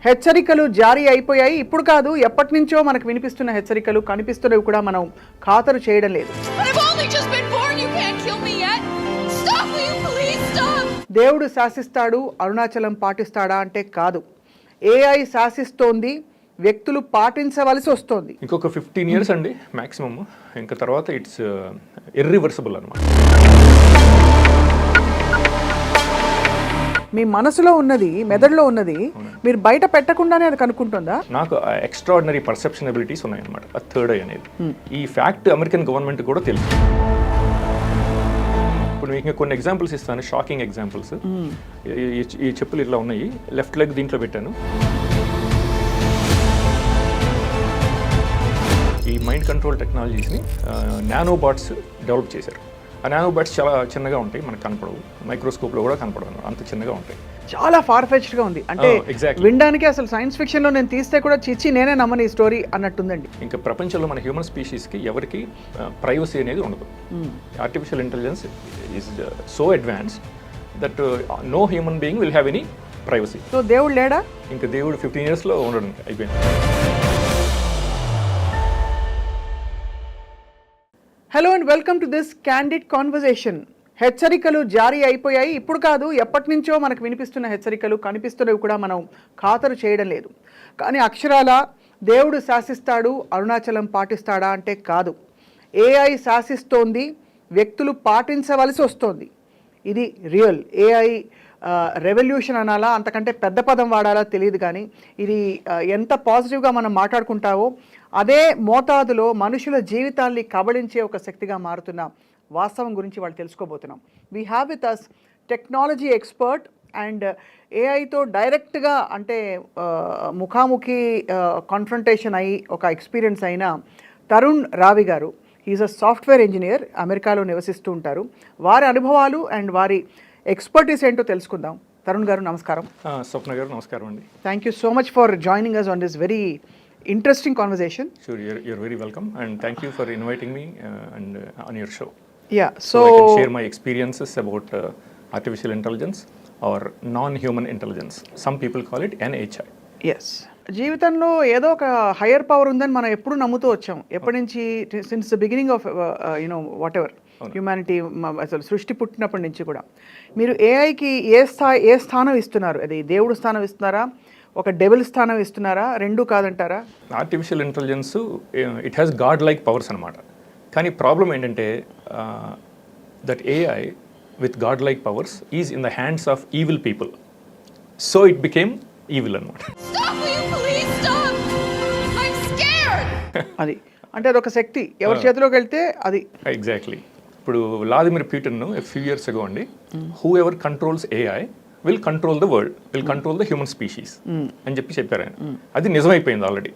హెచ్చరికలు జారీ అయిపోయాయి. ఇప్పుడు కాదు, ఎప్పటి నుంచో మనకు వినిపిస్తున్న హెచ్చరికలు కనిపిస్తున్నవి కూడా మనం ఖాతరు చేయడం లేదు. దేవుడు శాసిస్తాడు, అరుణాచలం పాటిస్తాడా అంటే కాదు. ఏఐ శాసిస్తోంది, వ్యక్తులు పాటించవలసి వస్తోంది. ఇంకొక 15 years అండి మ్యాక్సిమం. ఇంకా తర్వాత ఇట్స్ ఇర్రివర్సిబుల్ అన్నమాట. మీ మనసులో ఉన్నది, మెదడులో ఉన్నది మీరు బయట పెట్టకుండానే అది కనుక్కుంటుందా? నాకు ఎక్స్ట్రాడినరీ పర్సెప్షన్ ఎబిలిటీస్ ఉన్నాయన్నమాట. ఆ థర్డ్ ఐ అనేది ఈ ఫ్యాక్ట్ అమెరికన్ గవర్నమెంట్ కూడా తెలుసు. ఇప్పుడు మీకు కొన్ని ఎగ్జాంపుల్స్ ఇస్తాను, షాకింగ్ ఎగ్జాంపుల్స్. ఈ చెప్పులు ఇట్లా ఉన్నాయి, లెఫ్ట్ లెగ్ దీంట్లో పెట్టాను. ఈ మైండ్ కంట్రోల్ టెక్నాలజీస్ని నానోబాట్స్ డెవలప్ చేశారు. ఆ నానోబాట్స్ చాలా చిన్నగా ఉంటాయి, మనకు కనపడవు, మైక్రోస్కోప్లో కూడా కనపడవు, అంత చిన్నగా ఉంటాయి. చాలా ఫార్ఫెచ్డ్గా ఉంది. అంటే వినడానికి అసలు సైన్స్ ఫిక్షన్లో నేను తీస్తే కూడా చిచ్చి నేనే నమ్మని ఈ స్టోరీ అన్నట్టుందండి. ఇంకా ప్రపంచంలో మన హ్యూమన్ స్పీషీస్కి ఎవరికి ప్రైవసీ అనేది ఉండదు. Artificial intelligence is so advanced that no human being will have any privacy. So దేవుడు లేడా? ఇంకా దేవుడు 15 yearsలో ఉండడం అయిపోయింది. Hello and welcome to this candid conversation. హెచ్చరికలు జారీ అయిపోయాయి. ఇప్పుడు కాదు, ఎప్పటి నుంచో మనకు వినిపిస్తున్న హెచ్చరికలు కనిపిస్తున్నవి కూడా మనం ఖాతరు చేయడం లేదు. కానీ అక్షరాల దేవుడు శాసిస్తాడు, అరుణాచలం పాటిస్తాడా అంటే కాదు. ఏఐ శాసిస్తోంది, వ్యక్తులు పాటించవలసి వస్తోంది. ఇది రియల్. ఏఐ రెవల్యూషన్ అనాలా, అంతకంటే పెద్ద పదం వాడాలా తెలియదు. కానీ ఇది ఎంత పాజిటివ్గా మనం మాట్లాడుకుంటావో అదే మోతాదులో మనుషుల జీవితాల్ని కబళించే ఒక శక్తిగా మారుతున్న వాస్తవం గురించి వాళ్ళు తెలుసుకోబోతున్నాం. We have with us technology expert and ఏఐతో డైరెక్ట్గా అంటే ముఖాముఖి కాన్ఫ్రంటేషన్ అయ్యి ఒక ఎక్స్పీరియన్స్ అయిన తరుణ్ రావి గారు. ఈజ్ అ సాఫ్ట్వేర్ ఇంజనీర్, అమెరికాలో నివసిస్తూ ఉంటారు. వారి అనుభవాలు అండ్ వారి ఎక్స్పర్టీస్ ఏంటో తెలుసుకుందాం. తరుణ్ గారు నమస్కారం. స్వప్న గారు నమస్కారం అండి. Thank you so much for joining us on this very interesting conversation. Sure, you're very welcome and thank you for inviting me and on your show. Yeah, so I can share my experiences about artificial intelligence or non-human intelligence. Some people call it NHI. Yes. జీవితంలో ఏదో ఒక higher power ఉందని మనం ఎప్పుడు నమ్ముతూ వచ్చాం. ఎప్పటి నుంచి, since the beginning of what ever humanity, అసలు సృష్టి పుట్టినప్పటి నుంచి కూడా. మీరు ఏఐకి ఏ స్థానం ఇస్తున్నారు? అది దేవుడు స్థానం ఇస్తున్నారా, ఒక డెవిల్ స్థానం ఇస్తున్నారా, రెండూ కాదంటారా? Artificial intelligence it has God like powers అనమాట. కానీ ప్రాబ్లం ఏంటంటే that AI with God like powers is in the hands of evil people. So it became evil అనమాట. అది అంటే అదొక శక్తి ఎవరి చేతిలోకి వెళ్తే అది. ఎగ్జాక్ట్లీ. ఇప్పుడు Vladimir Putin few years ago అండి, who ever controls AI will control the world, will control the human species అని చెప్పారు ఆయన. అది నిజమైపోయింది ఆల్రెడీ.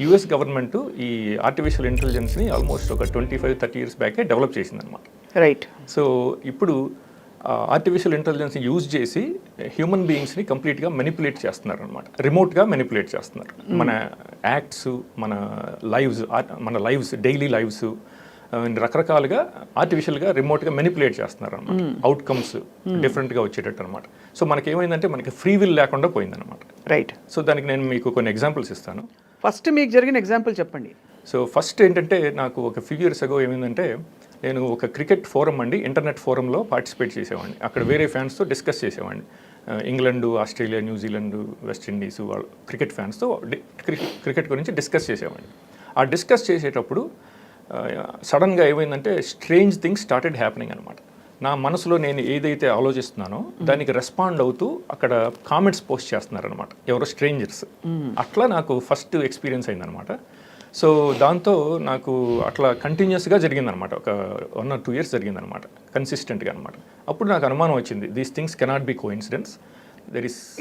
యుఎస్ గవర్నమెంట్ ఈ ఆర్టిఫిషియల్ ఇంటెలిజెన్స్ని ఆల్మోస్ట్ ఒక 25-30 years బ్యాకే డెవలప్ చేసింది అనమాట. రైట్. సో ఇప్పుడు ఆర్టిఫిషియల్ ఇంటెలిజెన్స్ని యూజ్ చేసి హ్యూమన్ బీయింగ్స్ని కంప్లీట్గా మెనిపులేట్ చేస్తున్నారు అనమాట. రిమోట్గా మెనిపులేట్ చేస్తున్నారు. మన యాక్ట్స్, మన లైవ్స్, డైలీ లైవ్స్ రకరకాలుగా ఆర్టిఫిషియల్గా రిమోట్గా మెనిపులేట్ చేస్తున్నారు అనమాట. అవుట్కమ్స్ డిఫరెంట్గా వచ్చేటట్టు అనమాట. సో మనకి ఏమైందంటే మనకి ఫ్రీ విల్ లేకుండా పోయిందనమాట. రైట్. సో దానికి నేను మీకు కొన్ని ఎగ్జాంపుల్స్ ఇస్తాను. ఫస్ట్ మీకు జరిగిన ఎగ్జాంపుల్ చెప్పండి. సో ఫస్ట్ ఏంటంటే నాకు ఒక ఫ్యూ ఇయర్స్ అగో ఏమైందంటే, నేను ఒక క్రికెట్ ఫోరం అండి, ఇంటర్నెట్ ఫోరంలో పార్టిసిపేట్ చేసేవాడిని. అక్కడ వేరే ఫ్యాన్స్తో డిస్కస్ చేసేవాడిని. ఇంగ్లాండ్, ఆస్ట్రేలియా, న్యూజిలాండ్, వెస్టిండీస్ వాళ్ళు క్రికెట్ ఫ్యాన్స్తో క్రికెట్ గురించి డిస్కస్ చేసేవాడిని. ఆ డిస్కస్ చేసేటప్పుడు సడన్గా ఏమైందంటే స్ట్రేంజ్ థింగ్స్ స్టార్టెడ్ హ్యాపెనింగ్ అనమాట. నా మనసులో నేను ఏదైతే ఆలోచిస్తున్నానో దానికి రెస్పాండ్ అవుతూ అక్కడ కామెంట్స్ పోస్ట్ చేస్తున్నారనమాట ఎవరో స్ట్రేంజర్స్. అట్లా నాకు ఫస్ట్ ఎక్స్పీరియన్స్ అయిందనమాట. సో దాంతో నాకు అట్లా కంటిన్యూస్గా జరిగిందనమాట. ఒక 1 or 2 years జరిగిందనమాట, కన్సిస్టెంట్గా అనమాట. అప్పుడు నాకు అనుమానం వచ్చింది, these things cannot be coincidence.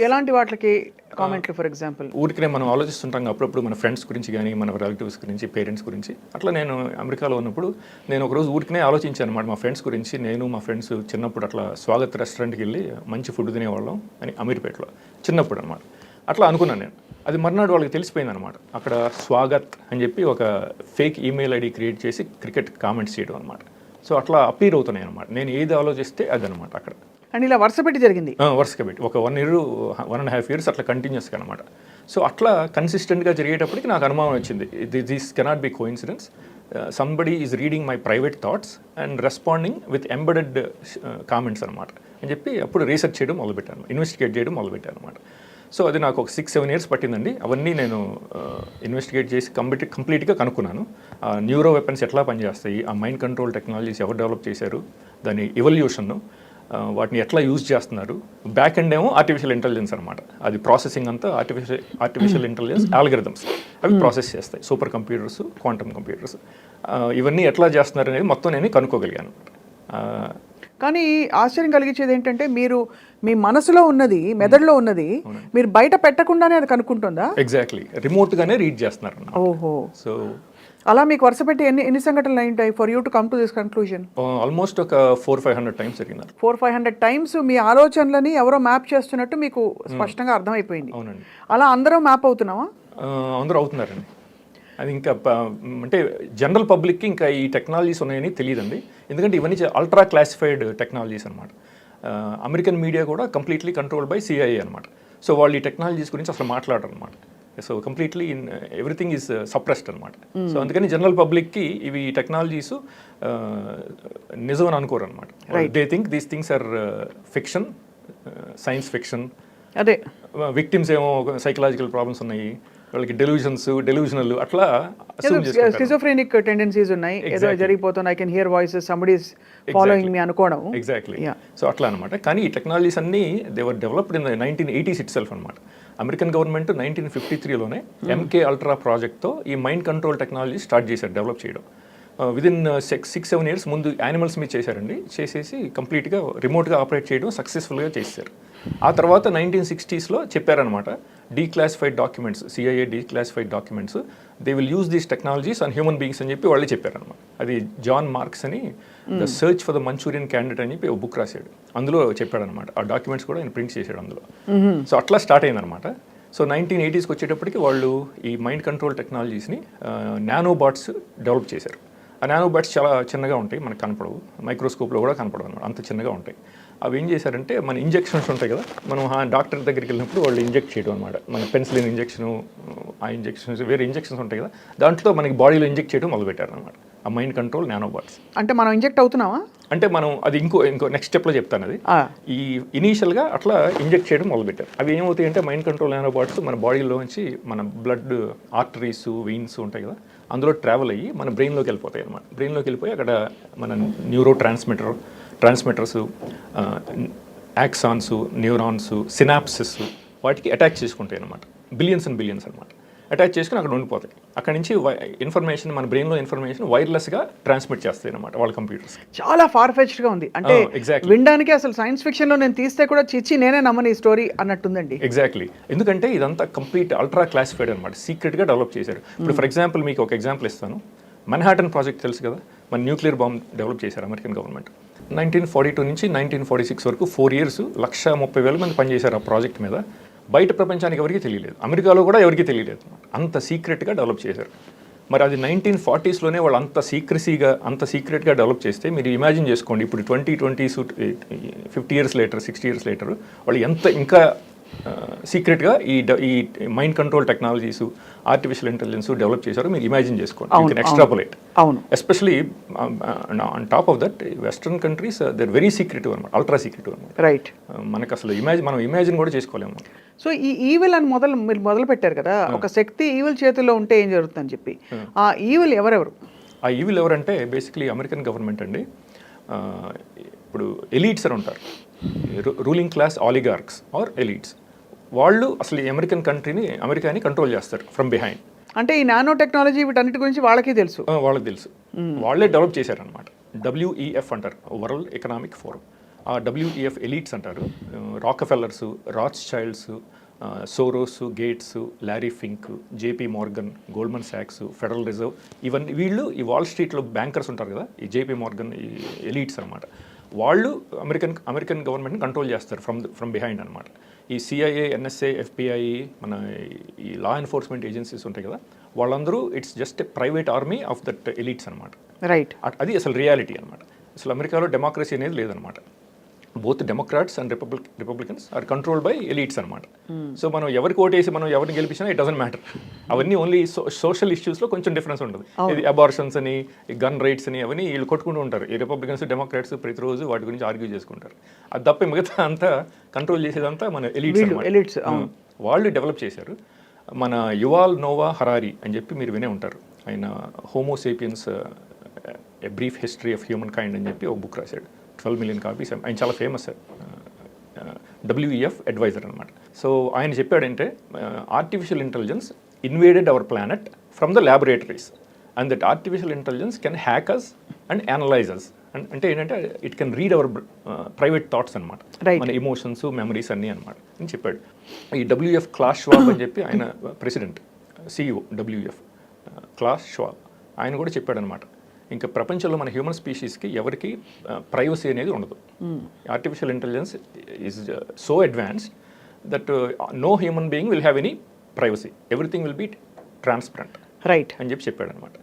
ఎలాంటి వాటికి కామెంట్లు? ఫర్ ఎగ్జాంపుల్ ఊరికనే మనం ఆలోచిస్తుంటాం అప్పుడప్పుడు మన ఫ్రెండ్స్ గురించి కానీ, మన రిలేటివ్స్ గురించి, పేరెంట్స్ గురించి. అట్లా నేను అమెరికాలో ఉన్నప్పుడు నేను ఒకరోజు ఊరికనే ఆలోచించాను అనమాట మా ఫ్రెండ్స్ గురించి. నేను మా ఫ్రెండ్స్ చిన్నప్పుడు అట్లా స్వాగత్ రెస్టారెంట్కి వెళ్ళి మంచి ఫుడ్ తినేవాళ్ళం అని, అమీర్పేటలో చిన్నప్పుడు అనమాట. అట్లా అనుకున్నాను నేను. అది మర్నాడు వాళ్ళకి తెలిసిపోయింది అనమాట. అక్కడ స్వాగత్ అని చెప్పి ఒక ఫేక్ ఈమెయిల్ ఐడి క్రియేట్ చేసి క్రికెట్ కామెంట్స్ చేయడం అనమాట. సో అట్లా అపీర్ అవుతున్నాయి అనమాట. నేను ఏది ఆలోచిస్తే అదనమాట అక్కడ. అండ్ ఇలా వరుస పెట్టి జరిగింది. వరుసగా పెట్టి ఒక 1.5 years అట్లా కంటిన్యూస్గా అనమాట. సో అట్లా కన్సిస్టెంట్గా జరిగేటప్పటికి నాకు అనుమానం వచ్చింది, this cannot be coincidence. Somebody is reading my private thoughts and responding with embedded comments అనమాట అని చెప్పి అప్పుడు రీసెర్చ్ చేయడం మొదలుపెట్టాను, ఇన్వెస్టిగేట్ చేయడం మొదలుపెట్టాను అనమాట. సో అది నాకు ఒక 6-7 years పట్టిందండి. అవన్నీ నేను ఇన్వెస్టిగేట్ చేసి కంప్లీట్గా కనుక్కున్నాను. న్యూరో వెపన్స్ ఎట్లా పనిచేస్తాయి, ఆ మైండ్ కంట్రోల్ టెక్నాలజీస్ ఎవరు డెవలప్ చేశారు, దాని ఎవల్యూషన్ను, వాటిని ఎట్లా యూజ్ చేస్తున్నారు. బ్యాక్ ఎండ్ ఏమో ఆర్టిఫిషియల్ ఇంటెలిజెన్స్ అనమాట. అది ప్రాసెసింగ్ అంతా ఆర్టిఫిషియల్ ఇంటెలిజెన్స్ ఆల్గరిథమ్స్ అవి ప్రాసెస్ చేస్తాయి. సూపర్ కంప్యూటర్స్, క్వాంటమ్ కంప్యూటర్స్, ఇవన్నీ ఎట్లా చేస్తున్నారు అనేది మొత్తం నేను కనుక్కోగలిగాను అనమాట. కానీ ఆశ్చర్యం కలిగించేది ఏంటంటే మీరు మీ మనసులో ఉన్నది, మెదడులో ఉన్నది మీరు బయట పెట్టకుండానే అది కనుక్కుంటుందా? ఎగ్జాక్ట్లీ, రిమోట్గానే రీడ్ చేస్తున్నారు. ఓహో. సో అలా మీకు వరుస పెట్టి ఎన్ని సంఘటనలు అయింటాయి for you to come to this conclusion? Almost ఒక 400-500 times జరిగింది. 400-500 times మీ ఆలోచనలని ఎవరో మ్యాప్ చేస్తున్నట్టు మీకు స్పష్టంగా అర్థమైపోయింది. అవునండి. అలా అందరూ మ్యాప్ అవుతున్నావా? అందరూ అవుతున్నారండి. అది ఇంకా అంటే జనరల్ పబ్లిక్కి ఇంకా ఈ టెక్నాలజీస్ ఉన్నాయని తెలియదండి. ఎందుకంటే ఇవన్నీ అల్ట్రా క్లాసిఫైడ్ టెక్నాలజీస్ అనమాట. అమెరికన్ మీడియా కూడా కంప్లీట్లీ కంట్రోల్డ్ బై CIA అనమాట. సో వాళ్ళు ఈ టెక్నాలజీస్ గురించి అసలు మాట్లాడరు అనమాట. So completely everything is suppressed అనమాట. సో అందుకని జనరల్ పబ్లిక్కి ఇవి టెక్నాలజీస్ నిజం అని అనుకోరు అనమాట. They think these things are fiction, science fiction. అదే విక్టిమ్స్ ఏమో సైకలాజికల్ ప్రాబ్లమ్స్ ఉన్నాయి, వాళ్ళకి డెల్యూజనల్ అట్లా స్కిజోఫ్రెనిక్ టెండెన్సీస్ ఉన్నాయి, ఏదో జరిగిపోతుంది, I can hear voices, somebody is following మీ అనుకోవడం. ఎగ్జాక్ట్లీ. సో అట్లా అనమాట. కానీ ఈ టెక్నాలజీస్ అన్నీ they were developed in 1980s it self అనమాట. అమెరికన్ గవర్నమెంట్ 1953లోనే MK అల్ట్రా ప్రాజెక్ట్తో ఈ మైండ్ కంట్రోల్ టెక్నాలజీ స్టార్ట్ చేశారు, డెవలప్ చేయడం. విదిన్ 6-7 years ముందు యానిమల్స్ మీద చేశారండి. చేసేసి కంప్లీట్గా రిమోట్గా ఆపరేట్ చేయడం సక్సెస్ఫుల్గా చేశారు. ఆ తర్వాత 1960sలో చెప్పారనమాట, declassified documents, CIA declassified documents, they will use these technologies on human beings అని చెప్పి వాళ్ళే చెప్పారనమాట. అది జాన్ మార్క్స్ అని the search for the Manchurian candidate అని చెప్పి ఒక బుక్ రాశాడు, అందులో చెప్పాడనమాట. ఆ డాక్యుమెంట్స్ కూడా ఆయన ప్రింట్ చేశాడు అందులో. సో అట్లా స్టార్ట్ అయిందనమాట. సో 1980sకి వచ్చేటప్పటికి వాళ్ళు ఈ మైండ్ కంట్రోల్ టెక్నాలజీస్ని నానోబాట్స్ డెవలప్ చేశారు. ఆ నానోబాట్స్ చాలా చిన్నగా ఉంటాయి, మనకు కనపడవు, మైక్రోస్కోప్లో కూడా కనపడవు అనమాట, అంత చిన్నగా ఉంటాయి. అవి ఏం చేశారంటే మన ఇంజెక్షన్స్ ఉంటాయి కదా, మనం డాక్టర్ దగ్గరికి వెళ్ళినప్పుడు వాళ్ళు ఇంజెక్ట్ చేయడం అనమాట. మన పెన్సిలిన్ ఇంజెక్షను, ఆ ఇంజెక్షన్స్, వేరే ఇంజెక్షన్స్ ఉంటాయి కదా, దాంట్లో మనకి బాడీలో ఇంజెక్ట్ చేయడం మొదలుపెట్టారు అనమాట ఆ మైండ్ కంట్రోల్ నానోబాట్స్. అంటే మనం ఇంజెక్ట్ అవుతున్నావా? అంటే మనం అది ఇంకో నెక్స్ట్ స్టెప్లో చెప్తాను. అది ఈ ఇనీషియల్గా అట్లా ఇంజెక్ట్ చేయడం మొదలుపెట్టారు. అవి ఏమవుతాయి అంటే మైండ్ కంట్రోల్ నానోబాట్స్ మన బాడీలోంచి మన బ్లడ్ ఆర్టరీస్, వెయిన్స్ ఉంటాయి కదా, అందులో ట్రావెల్ అయ్యి మన బ్రెయిన్లోకి వెళ్ళిపోతాయి అనమాట. బ్రెయిన్లోకి వెళ్ళిపోయి అక్కడ మన neuro transmitters, axons, neurons, synopsis వాటికి అటాచ్ చేసుకుంటాయి అనమాట. బిలియన్స్ అండ్ బిలియన్స్ అనమాట. అటాచ్ చేసుకుని అక్కడ ఉండిపోతాయి. అక్కడ నుంచి ఇన్ఫర్మేషన్, మన బ్రెయిన్లో ఇన్ఫర్మేషన్ వైర్లెస్గా ట్రాన్స్మిట్ చేస్తాయి అనమాట వాళ్ళ కంప్యూటర్స్. చాలా ఫార్ఫెచ్డ్గా ఉంది. అంటే వినడానికి అసలు సైన్స్ ఫిక్షన్లో నేను తీస్తే కూడా చిచ్చి నేనే నమ్మని ఈ స్టోరీ అన్నట్టుందండి. ఎగ్జాక్ట్లీ. ఎందుకంటే ఇదంతా కంప్లీట్ అల్ట్రా క్లాసిఫైడ్ అనమాట, సీక్రెట్గా డెవలప్ చేశారు. ఇప్పుడు ఫర్ ఎగ్జాంపుల్ మీకు ఒక ఎగ్జాంపుల్ ఇస్తాను. మన్హాటన్ ప్రాజెక్ట్ తెలుసు కదా, మన న్యూక్లియర్ బాంబ్ డెవలప్ చేశారు అమెరికన్ గవర్నమెంట్. 1942 నుంచి 1946 వరకు 4 years 130,000 మంది పనిచేశారు ఆ ప్రాజెక్ట్ మీద. బయట ప్రపంచానికి ఎవరికీ తెలియలేదు, అమెరికాలో కూడా ఎవరికీ తెలియలేదు, అంత సీక్రెట్గా డెవలప్ చేశారు. మరి అది 1940sలోనే వాళ్ళు అంత సీక్రెట్గా డెవలప్ చేస్తే మీరు ఇమాజిన్ చేసుకోండి, ఇప్పుడు 2020s 50 years later, 60 years later వాళ్ళు ఎంత ఇంకా సీక్రెట్గా ఈ mind control technologies, artificial intelligence develop చేశారు. మీరు ఇమాజిన్ చేసుకోండి, యూ కెన్ ఎక్స్ట్రాపులేట్. అవును. Especially on top of that western countries they are very secretive అనమాట, అల్ట్రా సీక్రెటివ్ అనమాట. రైట్. మనకు అసలు మనం ఇమాజిన్ కూడా చేసుకోలేము. సో ఈ ఈవిల్ అని మీరు మొదలు పెట్టారు కదా, ఒక శక్తి ఈవిల్ చేతుల్లో ఉంటే ఏం జరుగుతుందని చెప్పి, ఆ ఈవిల్ ఎవరెవరు? ఆ ఈవిల్ ఎవరంటే బేసిక్లీ అమెరికన్ గవర్నమెంట్ అండి. ఇప్పుడు ఎలీట్స్ అని ఉంటారు, రూలింగ్ క్లాస్ ఆలిగార్క్స్ ఆర్ ఎలీట్స్. వాళ్ళు అసలు అమెరికాని కంట్రోల్ చేస్తారు ఫ్రమ్ బిహైండ్. అంటే ఈ నానో టెక్నాలజీ వీటన్నిటి గురించి వాళ్ళకి తెలుసు. వాళ్ళే డెవలప్ చేశారనమాట. WEF అంటారు, వరల్డ్ ఎకనామిక్ ఫోరం. ఆ WEF ఎలీట్స్ అంటారు. Rockefellers, Rothschilds, Soros, Gates, Larry Fink, JP Morgan, Goldman సాక్స్, ఫెడరల్ రిజర్వ్, ఇవన్నీ వీళ్ళు ఈ వాల్ స్ట్రీట్లో బ్యాంకర్స్ ఉంటారు కదా, ఈ JP మోర్గన్, ఈ ఎలీట్స్ అనమాట. వాళ్ళు అమెరికన్ గవర్నమెంట్ని కంట్రోల్ చేస్తారు ఫ్రమ్ బిహైండ్ అనమాట. ఈ CIA, NSA, FBI, మన ఈ లా ఎన్ఫోర్స్మెంట్ ఏజెన్సీస్ ఉంటాయి కదా, వాళ్ళందరూ it's just a private army of that elites అనమాట. రైట్. అది అసలు రియాలిటీ అనమాట. అసలు అమెరికాలో డెమోక్రసీ అనేది లేదనమాట. Both Democrats and Republicans are controlled by elites అనమాట. సో మనం ఎవరికి ఓటేసి మనం ఎవరిని గెలిపించినా ఇట్ డజంట్ మ్యాటర్. అవన్నీ ఓన్లీ సోషల్ ఇష్యూస్లో కొంచెం డిఫరెన్స్ ఉంటుంది. ఇది అబార్షన్స్ అని, గన్ రైట్స్ అని, అవన్నీ వీళ్ళు కొట్టుకుంటూ ఉంటారు. ఈ రిపబ్లికన్స్ డెమోక్రాట్స్ ప్రతిరోజు వాటి గురించి ఆర్గ్యూ చేసుకుంటారు. అది తప్ప మిగతా అంతా కంట్రోల్ చేసేదంతా మన ఎలీట్స్. వాళ్ళు డెవలప్ చేశారు. మన యువాల్ నోవా హరారీ అని చెప్పి మీరు వినే ఉంటారు. ఆయన Homo sapiens a brief history of human kind అని చెప్పి ఒక బుక్ రాశాడు. 12 million కాపీస్. ఆయన చాలా ఫేమస్ WEF అడ్వైజర్ అనమాట. సో ఆయన చెప్పాడంటే artificial intelligence invaded our planet from the laboratories and that artificial intelligence can hack us and analyse us. అంటే ఏంటంటే it can read our private thoughts అనమాట, మన ఎమోషన్స్, మెమరీస్ అన్నీ అనమాట అని చెప్పాడు. ఈ WEF క్లాస్ ష్వాబ్ అని చెప్పి ఆయన president, CEO WEF class Schwab, ఆయన కూడా చెప్పాడు అనమాట. ఇంకా ప్రపంచంలో మన హ్యూమన్ స్పీషీస్కి ఎవరికి ప్రైవసీ అనేది ఉండదు. Artificial intelligence is so advanced that no human being will have any privacy, everything will be transparent అని చెప్పి చెప్పాడు అనమాట.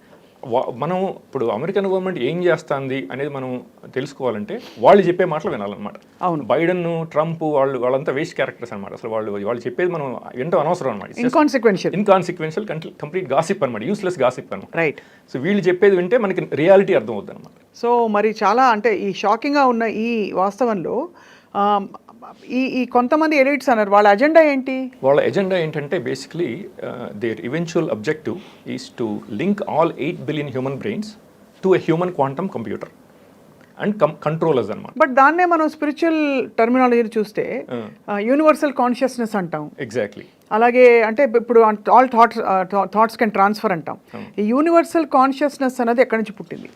మనం ఇప్పుడు అమెరికన్ గవర్నమెంట్ ఏం చేస్తుంది అనేది మనం తెలుసుకోవాలంటే వాళ్ళు చెప్పే మాటలు వినాలన్నమాట. అవును, బైడెన్, ట్రంప్ వాళ్ళంతా వేస్ట్ క్యారెక్టర్స్ అనమాట. అసలు వాళ్ళు చెప్పేది మనం వింటూ అనవసరం అనమాట. ఇన్కాన్సిక్వెన్షియల్ కంప్లీట్ గాసిప్ అనమాట, యూస్లెస్ గాసిప్ అనమాట. రైట్. సో వీళ్ళు చెప్పేది వింటే మనకి రియాలిటీ అర్థం అవుతుంది అనమాట. సో మరి చాలా అంటే ఈ షాకింగ్గా ఉన్న ఈ వాస్తవంలో ఈ కొంతమంది ఎలిట్స్ అన్నారు, వాళ్ళ ఎజెండా ఏంటి? వాళ్ళ ఎజెండా ఏంటంటే basically their eventual objective is to link all 8 billion human brains to a human quantum computer and controllers అనమాట. బట్ దాన్నే మనం స్పిరిచువల్ టర్మినాలజీ చూస్తే యూనివర్సల్ కాన్షియస్నెస్ అంటాం. ఎగ్జాక్ట్లీ. అలాగే అంటే ఇప్పుడు ఆల్ థాట్స్ కెన్ ట్రాన్స్ఫర్ అంటాం. ఈ యూనివర్సల్ కాన్షియస్నెస్ అనేది ఎక్కడి నుంచి పుట్టింది?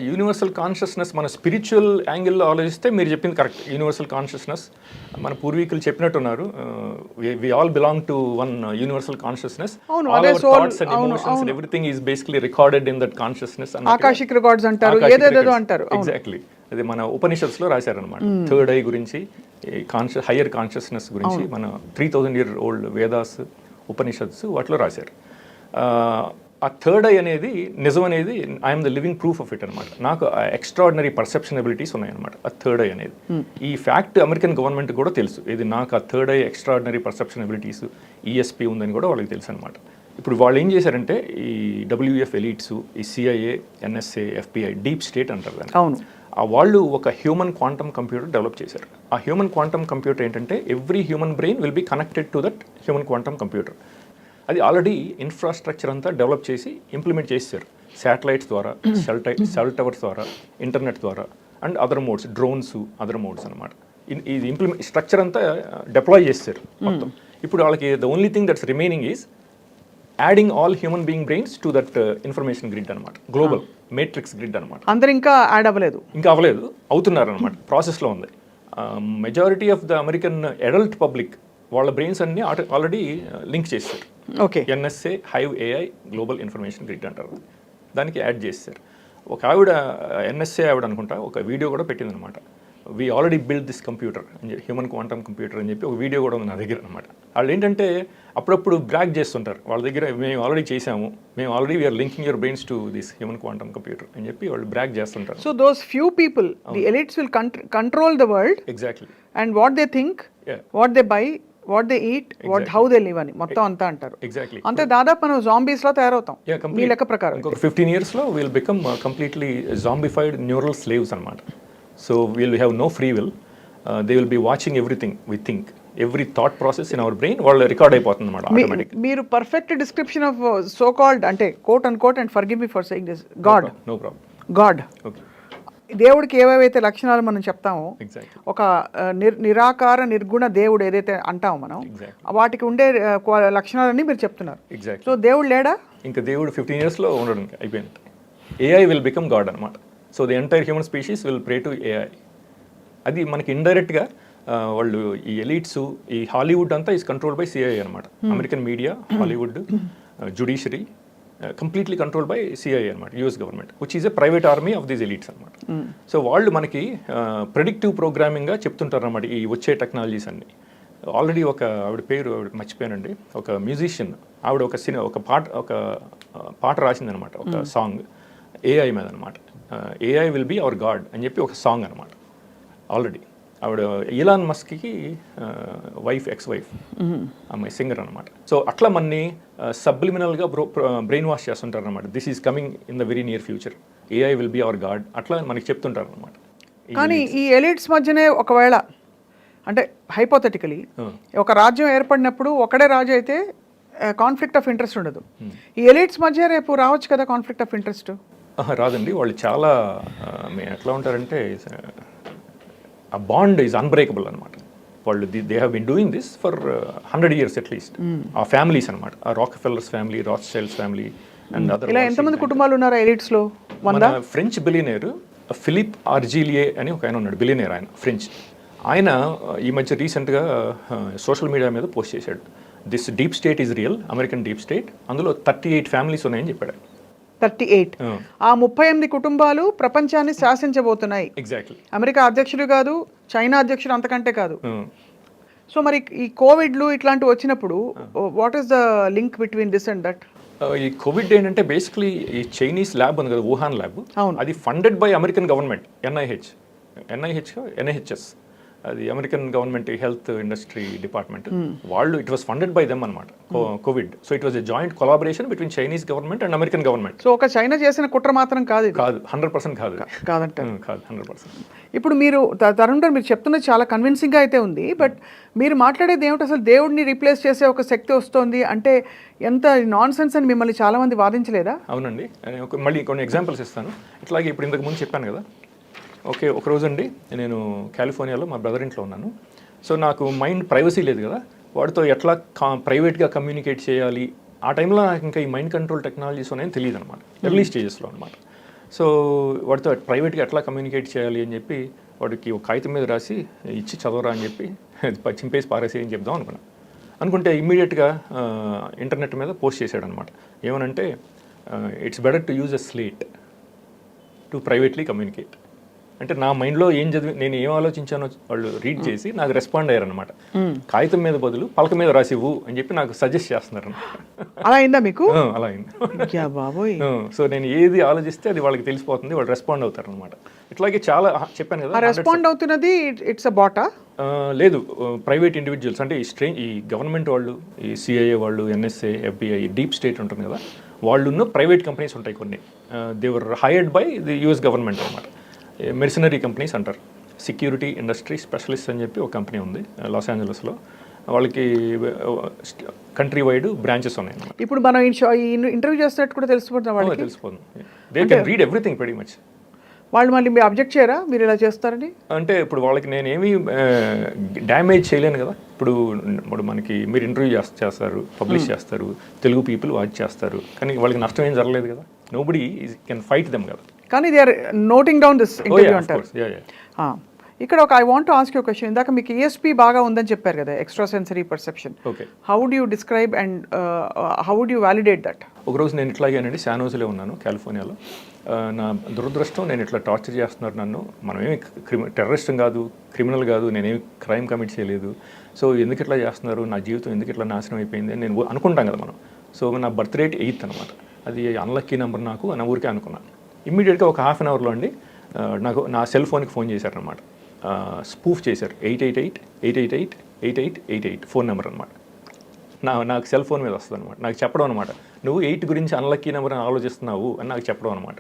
యూనివర్సల్ కాన్షియస్నెస్ మన స్పిరిచువల్ యాంగిల్లో ఆలోచిస్తే మీరు చెప్పింది కరెక్ట్. యూనివర్సల్ కాన్షియస్నెస్ మన పూర్వీకులు చెప్పినట్టున్నారు, we all belong to one universal consciousness. Everything is basically recorded in that consciousness. Akashic records అంటారు, ఏదేదో అంటారు. ఎగ్జాక్ట్లీ. అది మన ఉపనిషత్స్లో రాశారనమాట. థర్డ్ ఐ గురించి, హయ్యర్ కాన్షియస్నెస్ గురించి మన 3000 year old వేదాస్, ఉపనిషత్స్ వాటిలో రాశారు. ఆ థర్డ్ ఐ అనేది నిజం అనేది I'm the living proof of it అనమాట. నాకు ఎక్స్ట్రాడినరీ పర్సెప్షన్ ఎబిలిటీస్ ఉన్నాయన్నమాట ఆ థర్డ్ ఐ అనేది. ఈ ఫ్యాక్ట్ అమెరికన్ గవర్నమెంట్ కూడా తెలుసు. ఇది నాకు ఆ third I extraordinary perception abilities ESP ఉందని కూడా వాళ్ళకి తెలుసు అనమాట. ఇప్పుడు వాళ్ళు ఏం చేశారంటే ఈ WEF ఎలీట్స్, ఈ CIA, NSA, FBI, deep state అంటారు దాన్ని. అవును. వాళ్ళు ఒక హ్యూమన్ క్వాంటమ్ కంప్యూటర్ డెవలప్ చేశారు. ఆ హ్యూమన్ క్వాంటమ్ కంప్యూటర్ ఏంటంటే every human brain will be connected to that human quantum computer. అది ఆల్రెడీ ఇన్ఫ్రాస్ట్రక్చర్ అంతా డెవలప్ చేసి ఇంప్లిమెంట్ చేశారు. శాటిలైట్స్ ద్వారా, సెల్ టవర్స్ ద్వారా, ఇంటర్నెట్ ద్వారా and other modes, drones, other modes అనమాట. ఇది స్ట్రక్చర్ అంతా డిప్లాయ్ చేశారు మొత్తం. ఇప్పుడు వాళ్ళకి the only thing that's remaining is adding all human being brains to that information grid అనమాట, గ్లోబల్ మేట్రిక్స్ గ్రిడ్ అనమాట. అందరూ ఇంకా యాడ్ అవ్వలేదు, అవుతున్నారు అనమాట, ప్రాసెస్లో ఉంది. Majority of the American adult public వాళ్ళ బ్రెయిన్స్ అన్ని ఆల్రెడీ లింక్ చేశారు. Okay. NSA hive AI global information grid అంటారు, దానికి యాడ్ చేశారు. ఒక ఆవిడ NSA ఆవిడ అనుకుంటా ఒక వీడియో కూడా పెట్టింది అనమాట. We already build this computer అని చెప్పి, హ్యూమన్ క్వాంటమ్ కంప్యూటర్ అని చెప్పి ఒక వీడియో కూడా ఉంది నా దగ్గర అనమాట. వాళ్ళు ఏంటంటే అప్పుడప్పుడు బ్రాగ్ చేస్తుంటారు, వాళ్ళ దగ్గర మేము ఆల్రెడీ చేసాము, మేము already we're linking your brains to this human quantum computer అని చెప్పి వాళ్ళు బ్రాగ్ చేస్తుంటారు. So those few people, the elites will control the world. Exactly. And what they think, what they buy, what they eat, what how they live అని మొత్తం అంతా అంటారు. Exactly. అంతే, దాదాపు మనం జాంబీస్ లో తయారవుతాం మీ లెక్క ప్రకారం. ఇంకొక 15 years లో will become completely zombified neural slaves అనమాట. So will have no free will. They will be watching everything we think, every thought process in our brain వాళ్ళు రికార్డ్ అయిపోతుంది అనమాట ఆటోమేటిక్. మీరు perfect description of so called అంటే quote and quote and forgive me for saying this god. No problem. God, okay. దేవుడికి ఏవేవైతే లక్షణాలు మనం చెప్తామో, ఒక నిరాకార నిర్గుణ దేవుడు ఏదైతే అంటామో మనం, వాటికి ఉండే లక్షణాలన్నీ మీరు చెప్తున్నారు. ఎగ్జాక్ట్. సో దేవుడు లేడా? ఇంకా దేవుడు 15 years లో ఉండడం అయిపోయింది. AI విల్ బికమ్ గాడ్ అనమాట. So the entire human species will pray to AI. అది మనకి ఇండైరెక్ట్గా వాళ్ళు ఈ ఎలీట్స్, ఈ హాలీవుడ్ అంతా ఈజ్ కంట్రోల్ బై CIA అనమాట. American media, Hollywood, judiciary completely control by CIA అనమాట, US government, which is a private army of these elites అనమాట. సో వాళ్ళు మనకి ప్రెడిక్టివ్ ప్రోగ్రామింగ్గా చెప్తుంటారు అనమాట ఈ వచ్చే టెక్నాలజీస్ అన్ని. ఆల్రెడీ ఒక ఆవిడ పేరు మర్చిపోయానండి, ఒక మ్యూజిషియన్ ఆవిడ ఒక పాట రాసిందనమాట, ఒక సాంగ్. ఏఐ మీద అనమాట. AI will be our god అని చెప్పి ఒక సాంగ్ అనమాట. ఆల్రెడీ ఆవిడ ఇలాన్ మస్క్కి వైఫ్, ఎక్స్ వైఫ్, అమ్మాయి సింగర్ అనమాట. సో అట్లా మనని సబ్లిమినల్గా బ్రెయిన్ వాష్ చేస్తుంటారు అనమాట. This is coming in the very near future, AI will be our god, అట్లా మనకి చెప్తుంటారు అనమాట. కానీ ఈ ఎలిట్స్ మధ్యనే ఒకవేళ అంటే హైపోథెటికలీ ఒక రాజ్యం ఏర్పడినప్పుడు ఒకడే రాజు అయితే కాన్ఫ్లిక్ట్ ఆఫ్ ఇంట్రెస్ట్ ఉండదు. ఈ ఎలిట్స్ మధ్య రేపు రావచ్చు కదా కాన్ఫ్లిక్ట్ ఆఫ్ ఇంట్రెస్ట్? రాదండి. వాళ్ళు చాలా ఎట్లా ఉంటారంటే ఆ బాండ్ ఈజ్ అన్బ్రేకబుల్ అనమాట. వాళ్ళు they have been doing this for 100 years at least. ఆ ఫ్యామిలీస్ అనమాట, ఆ Rockefellers family, Rothschilds family and other. ఇలా ఎంతమంది కుటుంబాలు ఉన్నారు ఎలిట్స్ లో? మన ఫ్రెంచ్ బిలియనేర్ ఫిలిప్ ఆర్జిలియే అని ఒక ఆయన ఉన్నాడు, బిలియనేర్, ఆయన ఫ్రెంచ్. ఆయన ఈ మధ్య రీసెంట్గా సోషల్ మీడియా మీద పోస్ట్ చేశాడు, this deep state is real, American deep state, అందులో 38 ఫ్యామిలీస్ ఉన్నాయని చెప్పాడు. 38. ఆ 38 కుటుంబాలు ప్రపంచాన్ని శాసించబోతున్నాయి. ఎగ్జాక్ట్లీ. అమెరికా అధ్యక్షుడు కాదు, చైనా అధ్యక్షుడు అంతకంటే కాదు. సో మరి ఈ కోవిడ్లు ఇట్లాంటివి వచ్చినప్పుడు what is the link between this and that? ఈ కోవిడ్ ఏంటంటే బేసిక్లీ ఈ చైనీస్ ల్యాబ్ ఉంది కదా, వుహాన్ ల్యాబ్, అది funded by American government, NIHS, అది American government health industry department వాళ్ళు. It was funded by them అనమాట Covid. So it was a joint collaboration between Chinese government and American government. So ఒక China చేసిన కుట్ర మాత్రం కాదు, కాదు, 100% కాదు, కాదంట, కాదు 100%. ఇప్పుడు మీరు తరుణ్ గారు మీరు చెప్తున్నది చాలా కన్విన్సింగ్గా అయితే ఉంది. బట్ మీరు మాట్లాడేది ఏమిటి, అసలు దేవుడిని రీప్లేస్ చేసే ఒక శక్తి వస్తుంది అంటే ఎంత నాన్ సెన్స్ అని మిమ్మల్ని చాలా మంది వాదించలేదా? అవునండి. మళ్ళీ కొన్ని ఎగ్జాంపుల్స్ ఇస్తాను. ఇట్లాగే ఇప్పుడు ఇంతకు ముందు చెప్పాను కదా, ఓకే, ఒక రోజు అండి నేను కాలిఫోర్నియాలో మా బ్రదర్ ఇంట్లో ఉన్నాను. సో నాకు మైండ్ ప్రైవసీ లేదు కదా, వాడితో ఎట్లా ప్రైవేట్గా కమ్యూనికేట్ చేయాలి, ఆ టైంలో నాకు ఇంకా ఈ మైండ్ కంట్రోల్ టెక్నాలజీస్ ఉన్నాయని తెలియదు అనమాట, ఎర్లీ స్టేజెస్లో అనమాట. సో వాడితో ప్రైవేట్గా ఎట్లా కమ్యూనికేట్ చేయాలి అని చెప్పి వాడికి ఒక కాగితం మీద రాసి ఇచ్చి చదవరా అని చెప్పి చింపేసి పారేసి అని చెప్దాం అనుకుంటే ఇమ్మీడియట్గా ఇంటర్నెట్ మీద పోస్ట్ చేశాడు అనమాట. ఏమనంటే it's better to use a slate to privately communicate. అంటే నా మైండ్లో ఏం చదివి నేను ఏం ఆలోచించానో వాళ్ళు రీడ్ చేసి నాకు రెస్పాండ్ అయ్యారనమాట. కాగితం మీద బదులు పలక మీద రాసివ్వు అని చెప్పి నాకు సజెస్ట్ చేస్తున్నారు అనమాట. అలా అయిందా మీకు? అలా అయింది. సో నేను ఏది ఆలోచిస్తే అది వాళ్ళకి తెలిసిపోతుంది, వాళ్ళు రెస్పాండ్ అవుతారు అనమాట. ఇట్లాగే చాలా చెప్పాను కదా. రెస్పాండ్ అవుతున్నది ఇట్స్ అ బాటా? లేదు, ప్రైవేట్ ఇండివిజువల్స్ అంటే ఈ గవర్నమెంట్ వాళ్ళు, ఈ సిఐఏ వాళ్ళు, ఎన్ఎస్ఏ, ఎఫ్బిఐ, డీప్ స్టేట్ ఉంటుంది కదా, వాళ్ళున్న ప్రైవేట్ కంపెనీస్ ఉంటాయి కొన్ని. They are hired by the US government అనమాట. మెర్సనరీ కంపెనీస్ అంటారు. సెక్యూరిటీ ఇండస్ట్రీ స్పెషలిస్ట్ అని చెప్పి ఒక కంపెనీ ఉంది లాస్ ఏంజలస్లో. వాళ్ళకి కంట్రీ వైడ్ బ్రాంచెస్ ఉన్నాయి అన్నమాట. ఇప్పుడు మనం ఇంటర్వ్యూ చేస్తున్నట్టు కూడా తెలిసిపోతుంది వాళ్ళకి. తెలిసిపోతుంది. They can read everything very much. వాళ్ళు మళ్ళీ మీరు అబ్జెక్ట్ చేయరా మీరు ఇలా చేస్తారని? అంటే ఇప్పుడు వాళ్ళకి నేనేమి డ్యామేజ్ చేయలేను కదా. ఇప్పుడు మనకి మీరు ఇంటర్వ్యూ చేస్తారు, పబ్లిష్ చేస్తారు, తెలుగు పీపుల్ వాచ్ చేస్తారు, కానీ వాళ్ళకి నష్టం ఏం జరగలేదు కదా. నోబడీ కెన్ ఫైట్ దెమ్ కదా. కానీ they are noting down this interview అంటారు. ఇక్కడ ఒక I want to ask you question. ఇందాక మీకు ఈఎస్పీ బాగా ఉందని చెప్పారు కదా, extra sensory perception. Okay, how would you describe and how would you validate that? ఒకరోజు నేను ఇట్లాగేనండి శానోజులో ఉన్నాను కాలిఫోర్నియాలో. నా దురదృష్టం, నేను ఇట్లా టార్చర్ చేస్తున్నారు నన్ను. మనమేమి టెర్రరిస్టం కాదు, క్రిమినల్ కాదు, నేనేమి క్రైమ్ కమిట్ చేయలేదు. సో ఎందుకు ఇట్లా చేస్తున్నారు, నా జీవితం ఎందుకు ఇట్లా నాశనం అయిపోయింది అని నేను అనుకుంటాం కదా మనం. సో నా బర్త్ రేట్ 8 అనమాట. అది అన్లక్కీ నెంబర్ నాకు నా ఊరికే అనుకున్నాను. ఇమ్మీడియట్గా ఒక హాఫ్ అన్ అవర్లో అండి నాకు నా సెల్ ఫోన్కి ఫోన్ చేశారనమాట. స్పూఫ్ చేశారు. 888 ఫోన్ నెంబర్ అనమాట. నాకు సెల్ ఫోన్ మీద వస్తుంది అనమాట. నాకు చెప్పడం అనమాట, నువ్వు 8 గురించి అన్లక్కీ నెంబర్ అని ఆలోచిస్తున్నావు అని నాకు చెప్పడం అనమాట.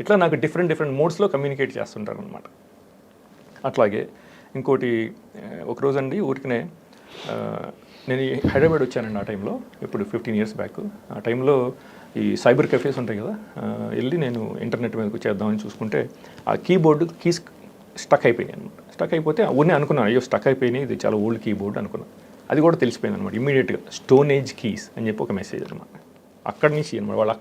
ఇట్లా నాకు డిఫరెంట్ మోడ్స్లో కమ్యూనికేట్ చేస్తుంటారు అనమాట. అట్లాగే ఇంకోటి, ఒకరోజు అండి ఊరికనే నేను హైదరాబాద్ వచ్చానండి ఆ టైంలో, ఇప్పుడు 15 years బ్యాక్. ఆ టైంలో ఈ సైబర్ కెఫేస్ ఉంటాయి కదా, వెళ్ళి నేను ఇంటర్నెట్ మీదకి చేద్దామని చూసుకుంటే ఆ కీస్ స్టక్ అయిపోయాయి అనమాట. స్టక్ అయిపోతే ఉన్నే అనుకున్నాను, అయ్యో స్టక్ అయిపోయినాయి, ఇది చాలా ఓల్డ్ కీబోర్డ్ అనుకున్నాను. అది కూడా తెలిసిపోయింది అనమాట. ఇమీడియట్గా స్టోన్ ఏజ్ కీస్ అని చెప్పి ఒక మెసేజ్ అనమాట. అక్కడి నుంచి అనమాట వాళ్ళు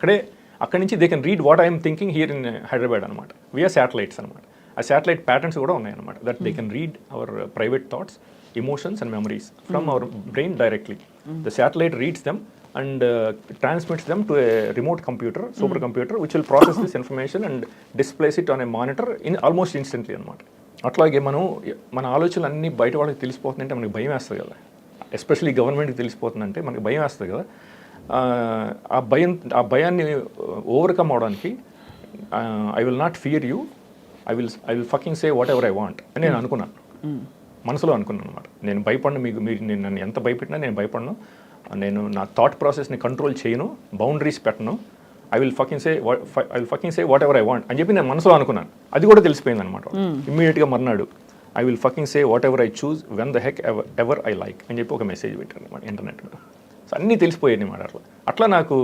అక్కడి నుంచి they can read what I'm thinking here in Hyderabad అనమాట. వీఆర్ శాటిలైట్స్ అనమాట. ఆ శాటిలైట్ ప్యాటర్న్స్ కూడా ఉన్నాయన్నమాట. That they can read our private thoughts, emotions and memories from our brain directly. The satellite reads them and transmits them to a remote computer, supercomputer, which will process this information and displays it on a monitor in almost instantly అనమాట. అట్లాగే మన ఆలోచనలు అన్నీ బయట వాళ్ళకి తెలిసిపోతుందంటే మనకి భయం వేస్తుంది కదా. ఎస్పెషల్లీ గవర్నమెంట్కి తెలిసిపోతుందంటే మనకి భయం వేస్తుంది కదా. ఆ భయాన్ని ఓవర్కమ్ అవడానికి I will not fear you, I will fucking say what ever I want అని నేను అనుకున్నాను, మనసులో అనుకున్నాను అనమాట. నేను భయపడను, మీరు నేను నన్ను ఎంత భయపెట్టినా నేను భయపడను, నేను నా థాట్ ప్రాసెస్ని కంట్రోల్ చేయను, బౌండరీస్ పెట్టను, I will fucking say what ever I want అని చెప్పి నేను మనసులో అనుకున్నాను. అది కూడా తెలిసిపోయింది అనమాట. ఇమ్మీడియట్గా మర్నాడు I will fucking say what ever I choose when the heck ever I like అని చెప్పి ఒక మెసేజ్ పెట్టాను అనమాట ఇంటర్నెట్ మీద. సో అన్నీ తెలిసిపోయాయి అనమాట. అట్లా నాకు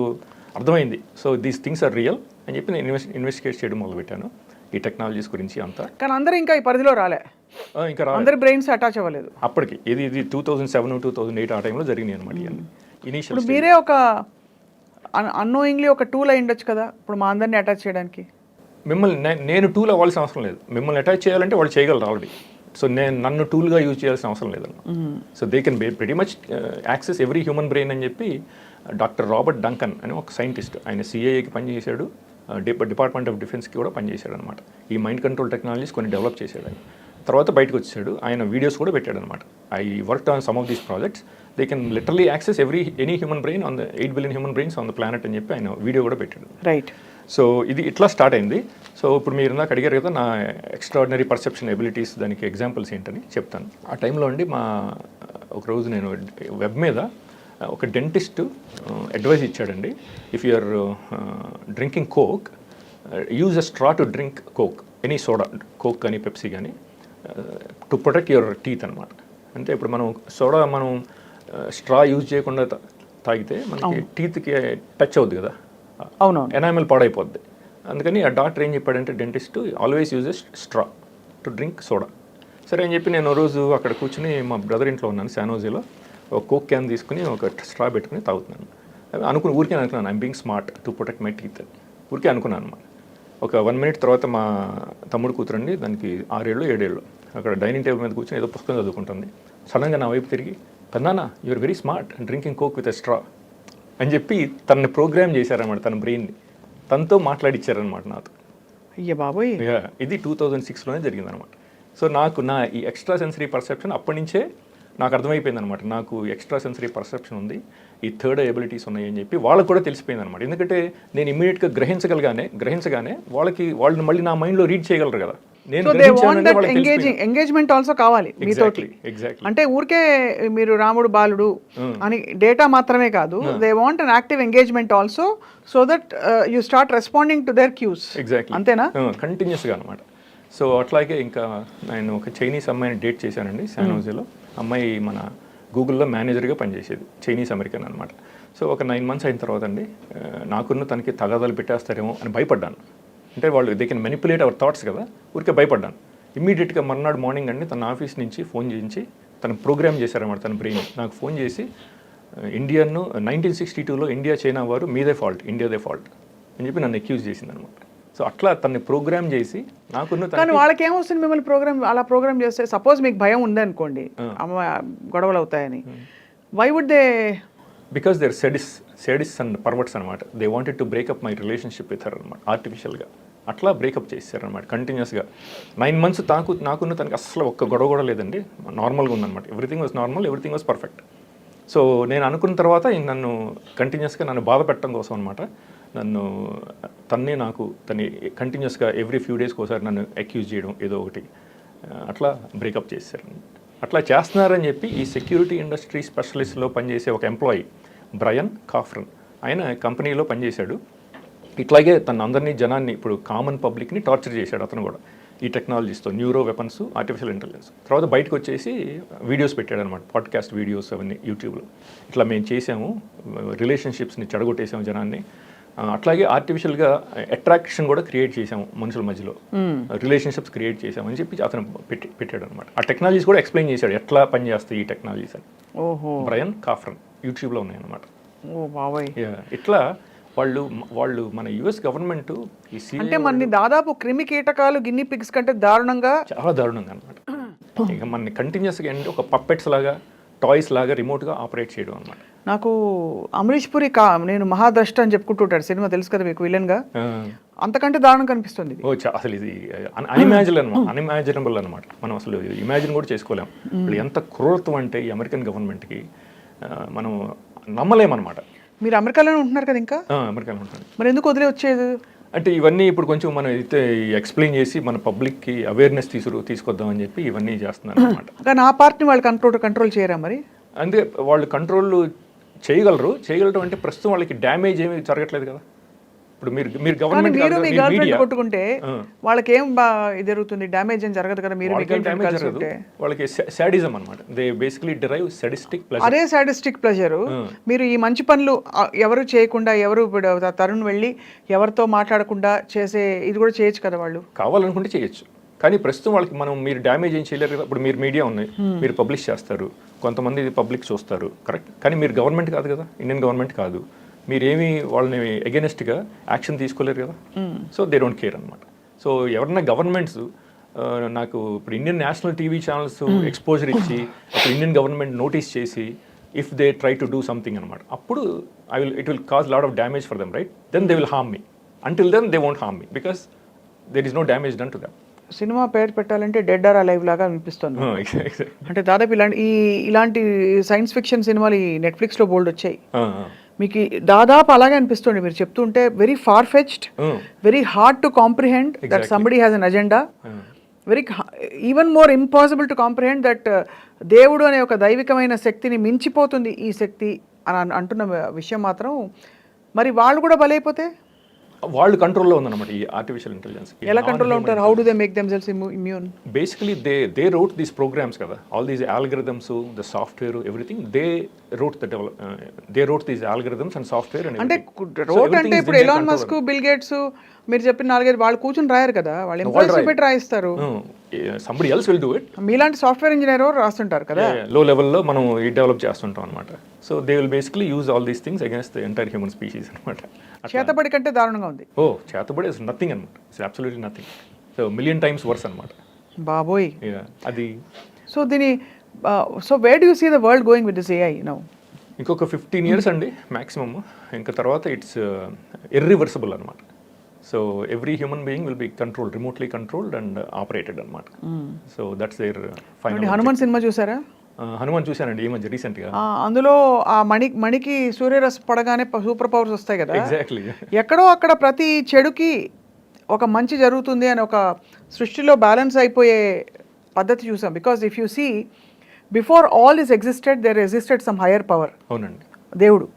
అర్థమైంది. So these things are real అని చెప్పి నేను ఇన్వెస్టిగేట్ చేయడం మొదలుపెట్టాను ఈ టెక్నాలజీస్ గురించి అంతా. కానీ అందరూ ఇంకా ఈ పరిధిలో రాలే, ఇంకా అందరి బ్రెయిన్స్ అటాచ్ అవ్వలేదు అప్పటికి. ఇది 2007, 2008 ఆ టైంలో జరిగినాయి అనమాట ఇవన్నీ ఇనీషియల్. ఇప్పుడు మీరే ఒక అన్నోయింగ్లీ ఒక టూల్ అయి ఉండొచ్చు కదా ఇప్పుడు మా అందరినీ అటాచ్ చేయడానికి. మిమ్మల్ని నేను టూల్ అవ్వాల్సిన అవసరం లేదు. మిమ్మల్ని అటాచ్ చేయాలంటే వాళ్ళు చేయగలరు ఆల్రెడీ. సో నేను నన్ను టూల్గా యూజ్ చేయాల్సిన అవసరం లేదన్న. So they can very much access every human brain అని చెప్పి డాక్టర్ రాబర్ట్ డంకన్ అని ఒక సైంటిస్ట్, ఆయన సిఐఏకి పనిచేశాడు, డిపార్ట్మెంట్ ఆఫ్ డిఫెన్స్కి కూడా పనిచేశాడు అనమాట. ఈ మైండ్ కంట్రోల్ టెక్నాలజీస్ కొన్ని డెవలప్ చేశాడు ఆయన. తర్వాత బయటకు వచ్చాడు, ఆయన వీడియోస్ కూడా పెట్టాడు అనమాట. I work on some of these projects, they can literally access any human brain on the 8 billion human brains on the planet అని చెప్పి ఆయన వీడియో కూడా పెట్టాడు. రైట్. సో ఇది ఇట్లా స్టార్ట్ అయింది. సో ఇప్పుడు మీరు నాకు అడిగారు కదా నా ఎక్స్ట్రాడినరీ పర్సెప్షన్ ఎబిలిటీస్, దానికి ఎగ్జాంపుల్స్ ఏంటని చెప్తాను. ఆ టైంలో అండి ఒకరోజు నేను వెబ్ మీద ఒక డెంటిస్ట్ అడ్వైస్ ఇచ్చాడండి. If you are drinking coke, use a straw to drink coke, any soda, coke కానీ పెప్సీ కానీ, టు ప్రొటెక్ట్ యువర్ టీత్ అనమాట. అంటే ఇప్పుడు మనం సోడా స్ట్రా యూజ్ చేయకుండా తాగితే మనకి టీత్కి టచ్ అవుద్ది కదా, అవునవును, ఎనామిల్ పాడైపోద్ది. అందుకని ఆ డాక్టర్ ఏం చెప్పాడంటే dentist, always uses straw to drink soda. సరే అని చెప్పి నేను రోజు అక్కడ కూర్చుని మా బ్రదర్ ఇంట్లో ఉన్నాను శానోజీలో, ఒక కోక్ క్యాన్ తీసుకుని ఒక స్ట్రా పెట్టుకుని తాగుతున్నాను. ఊరికే అనుకున్నాను I'm being smart to protect my teeth, ఊరికే అనుకున్నాను అనమాట. ఒక 1 minute తర్వాత మా తమ్ముడు కూతురండి, దానికి 6 ఏళ్ళు 7 ఏళ్ళు, అక్కడ డైనింగ్ టేబుల్ మీద కూర్చొని ఏదో పుస్తకం చదువుకుంటుంది. సడన్గా నా వైపు తిరిగి, పెద్దనాన్న you're very smart drinking coke with a straw అని చెప్పి తనని ప్రోగ్రామ్ చేశారనమాట, తన బ్రెయిన్ని తనతో మాట్లాడిచ్చారనమాట నాతో. అయ్యే బాబోయ్. ఇది 2006లోనే జరిగిందనమాట. సో నాకు నా ఈ ఎక్స్ట్రా సెన్సరీ పర్సెప్షన్ అప్పటి నుంచే నాకు అర్థమైపోయింది అనమాట. నాకు ఎక్స్ట్రా సెన్సరీ పర్సెప్షన్ ఉంది, ఈ థర్డ్ ఎబిలిటీస్ ఉన్నాయి అని చెప్పి వాళ్ళకు కూడా తెలిసిపోయింది అనమాట. ఎందుకంటే నేను ఇమ్మీడియట్గా గ్రహించగానే వాళ్ళని మళ్ళీ నా మైండ్లో రీడ్ చేయగలరు కదా. నేను ఎంగేజ్మెంట్ ఆల్సో కావాలి మీతోటి. అంటే ఊరికే మీరు రాముడు బాలుడు అని డేటా మాత్రమే కాదు, they want an active engagement also, so that you start responding to their cues. Exactly, అంతేనా? కంటిన్యూస్గా అనమాట. సో అట్లాగే ఇంకా నేను ఒక చైనీస్ అమ్మాయిని డేట్ చేశానండి శానోజీలో. అమ్మాయి మన గూగుల్లో మేనేజర్గా పనిచేసేది, చైనీస్ అమెరికన్ అనమాట. సో ఒక 9 months అయిన తర్వాత అండి నాకున్న తనకి తగాదాలు పెట్టేస్తారేమో అని భయపడ్డాను. అంటే వాళ్ళు they can manipulate our thoughts కదా, ఊరికే భయపడ్డాను. ఇమ్మీడియట్గా మర్నాడు మార్నింగ్ అండి తన ఆఫీస్ నుంచి ఫోన్ చేయించి తను ప్రోగ్రామ్ చేశారన్నమాట. తన బ్రెయిన్ నాకు ఫోన్ చేసి, ఇండియాను 1962లో ఇండియా చైనా వారు మీదే ఫాల్ట్, ఇండియాదే ఫాల్ట్ అని చెప్పి నన్ను అక్యూజ్ చేసింది అనమాట. సో అట్లా తనని ప్రోగ్రామ్ చేసి నాకున్న. కానీ వాళ్ళకి ఏమొస్తుంది మిమ్మల్ని ప్రోగ్రామ్ చేస్తే? సపోజ్ మీకు భయం ఉందనుకోండి గొడవలు అవుతాయని, why would they? Because they are sadists and perverts అనమాట. They wanted to break up my relationship with her అనమాట, ఆర్టిఫిషియల్గా అట్లా బ్రేకప్ చేశారనమాట కంటిన్యూస్గా. 9 months నాకున్న తనకి అసలు ఒక్క గొడవ కూడా లేదండి, నార్మల్గా ఉందన్నమాట. Everything was normal, everything was perfect. So నేను అనుకున్న తర్వాత నన్ను కంటిన్యూస్గా నన్ను బాధ పెట్టడం కోసం అనమాట, తన్ని కంటిన్యూస్గా ఎవ్రీ ఫ్యూ డేస్కి ఒకసారి నన్ను అక్యూజ్ చేయడం ఏదో ఒకటి, అట్లా బ్రేకప్ చేశారు. అట్లా చేస్తున్నారని చెప్పి ఈ సెక్యూరిటీ ఇండస్ట్రీ స్పెషలిస్ట్లో పనిచేసే ఒక ఎంప్లాయీ బ్రయన్ కాఫ్రన్, ఆయన కంపెనీలో పనిచేశాడు. ఇట్లాగే అందరినీ జనాన్ని, ఇప్పుడు కామన్ పబ్లిక్ని టార్చర్ చేశాడు అతను కూడా ఈ టెక్నాలజీస్తో, న్యూరో వెపన్స్, ఆర్టిఫిషియల్ ఇంటెలిజెన్స్. తర్వాత బయటకు వచ్చేసి వీడియోస్ పెట్టాడు అనమాట, పాడ్కాస్ట్ వీడియోస్ అవన్నీ యూట్యూబ్లో. ఇట్లా మేము చేసాము, రిలేషన్షిప్స్ని చెడగొట్టేసాము జనాన్ని, అట్లాగే ఆర్టిఫిషియల్గా అట్రాక్షన్ కూడా క్రియేట్ చేసాము మనుషుల మధ్యలో, రిలేషన్షిప్స్ క్రియేట్ చేసాము అని చెప్పి అతను పెట్టాడు అనమాట. ఆ టెక్నాలజీస్ కూడా ఎక్స్ప్లెయిన్ చేశాడు ఎట్లా పనిచేస్తాయి ఈ టెక్నాలజీస్ అని. బ్రయన్ కాఫ్రన్ యూట్యూబ్లో ఉన్నాయన్నమాట. ఇట్లా వాళ్ళు మన యుఎస్ గవర్నమెంట్ అంటే మన దాదాపు క్రిమి కీటకాలు గిన్ని పిగ్స్ కంటే దారుణంగా, చాలా దారుణంగా అనమాట. ఇక మన కంటిన్యూస్గా ఏంటంటే ఒక పప్పెట్స్ లాగా, టాయ్స్ లాగా రిమోట్గా ఆపరేట్ చేయడం అనమాట. నాకు అమరీష్ పురి నేను మహాద్రష్ట అని చెప్పుకుంటుంటాడు, సినిమా తెలుసు కదా మీకు, విలన్గా. అంతకంటే దారుణం కనిపిస్తుంది. అసలు ఇది అన్ఇమాజినబుల్ అనమాట. మనం అసలు ఇమాజిన్ కూడా చేసుకోలేం. ఎంత క్రూరత్వం అంటే ఈ అమెరికన్ గవర్నమెంట్కి మనం నమ్మలేమన్నమాట. మీరు అమెరికాలోనే ఉంటున్నారు కదా ఇంకా? అమెరికాలో ఉంటాను. మరి ఎందుకు వదిలే వచ్చేది? అంటే ఇవన్నీ ఇప్పుడు కొంచెం మనం అయితే ఎక్స్ప్లెయిన్ చేసి మన పబ్లిక్కి అవేర్నెస్ తీసుకొద్దామని చెప్పి ఇవన్నీ చేస్తున్నారు అనమాట. కానీ ఆ పార్ట్ని వాళ్ళు కంట్రోల్ చేయరా మరి? అంటే వాళ్ళు కంట్రోల్ చేయగలరు అంటే ప్రస్తుతం వాళ్ళకి డ్యామేజ్ ఏమీ జరగట్లేదు కదా. ఇప్పుడు మీరు గవర్నమెంట్ మీరు మీ గర్ల్ ఫ్రెండ్ కొట్టుకుంటే వాళ్ళకి ఏం జరుగుతుంది? డ్యామేజ్ ఏం జరగదు కదా. మీరు డ్యామేజ్ జరగదు, వాళ్ళకి సాడిజం అనమాట. They basically derive sadistic pleasure. అదే సాడిస్టిక్ ప్లెజర్. మీరు ఈ మంచి పనులు ఎవరు చేయకుండా, ఎవరు తరుణ్ వెళ్ళి ఎవరితో మాట్లాడకుండా చేసే ఇది కూడా చేయొచ్చు కదా. వాళ్ళు కావాలనుకుంటే చేయొచ్చు, కానీ ప్రస్తుతం వాళ్ళకి మీరు డ్యామేజ్ ఏం చేయలేరు కదా. ఇప్పుడు మీరు మీడియా ఉన్నాయి, మీరు పబ్లిష్ చేస్తారు, కొంతమంది పబ్లిక్ చూస్తారు, కరెక్ట్. కానీ మీరు గవర్నమెంట్ కాదు కదా, ఇండియన్ గవర్నమెంట్ కాదు. మీరేమి వాళ్ళని అగెనెస్ట్గా యాక్షన్ తీసుకోలేరు కదా. సో దే డోంట్ కేర్ అనమాట. సో ఎవరన్నా గవర్నమెంట్స్ నాకు ఇప్పుడు Indian national TV channels exposure ఇచ్చి అప్పుడు ఇండియన్ గవర్నమెంట్ నోటీస్ చేసి if they try to do something అనమాట, అప్పుడు it will cause lot of damage for them, right. Then they will harm me. Until then they won't harm me because there is no damage done to them. సినిమా పేరు పెట్టాలంటే dead or alive లాగా అనిపిస్తుంది. అంటే దాదాపు ఇలాంటి science fiction సినిమాలు ఈ నెట్ఫ్లిక్స్లో బోల్డ్ వచ్చాయి. మీకు దాదాపు అలాగే అనిపిస్తుంది మీరు చెప్తుంటే. Very far fetched, very hard to comprehend that somebody has an agenda, very even more impossible to comprehend that దేవుడు అనే ఒక దైవికమైన శక్తిని మించిపోతుంది ఈ శక్తి అని అంటున్న విషయం మాత్రం. మరి వాళ్ళు కూడా బలైపోతే వాళ్ళు కంట్రోల్లో ఉందన్నమాట ఈ ఆర్టిఫిషియల్ ఇంటెలిజెన్స్. ఎలా కంట్రోల్లో ఉంటారు? How do they make themselves immune? Basically they wrote these programs కదా, all these algorithms, the software, everything they wrote these algorithms and software. అంటే రోట్ అంటే ఇప్పుడు ఎలాన్ మస్క్, బిల్ గేట్స్ మీరు చెప్పిన 4-5 వాళ్ళు కూర్చొని రాయరు కదా, వాళ్ళు ఎంప్లాయీస్ పెట్టి రాయిస్తారు. Somebody else will do it. మీలాంటి సాఫ్ట్వేర్ ఇంజనీర్ రాస్తుంటారు కదా, లో లెవెల్లో మనం డెవలప్ చేస్తుంటాం అనమాట. So they will basically use all these things against the entire human species అనమాట. చేతబడి కంటే దారుణంగా ఉంది. చేతబడి ఇస్ నథింగ్ అనమాట, it's absolutely nothing. So million times worse అనమాట బాబోయ్ అది. So where do you see the world going with this AI now? ఇంకొక 15 years అండి మ్యాక్సిమమ్. ఇంకా తర్వాత ఇట్స్ ఇర్రివర్సిబుల్ అనమాట. So every human being will be remotely controlled and operated అనమాట. So that's their final. Hanuman cinema చూసారా? హనుమాన్ చూశానండి ఈ మధ్య రీసెంట్గా. అందులో ఆ మణికి సూర్యరశ్మి పడగానే సూపర్ పవర్స్ వస్తాయి కదా. ఎగ్జాక్ట్లీ. ఎక్కడో అక్కడ ప్రతి చెడుకి ఒక మంచి జరుగుతుంది అని ఒక సృష్టిలో బ్యాలెన్స్ అయిపోయే పద్ధతి చూసాం. Because if you see before all is existed there existed some higher power. అవునండి. దేవుడు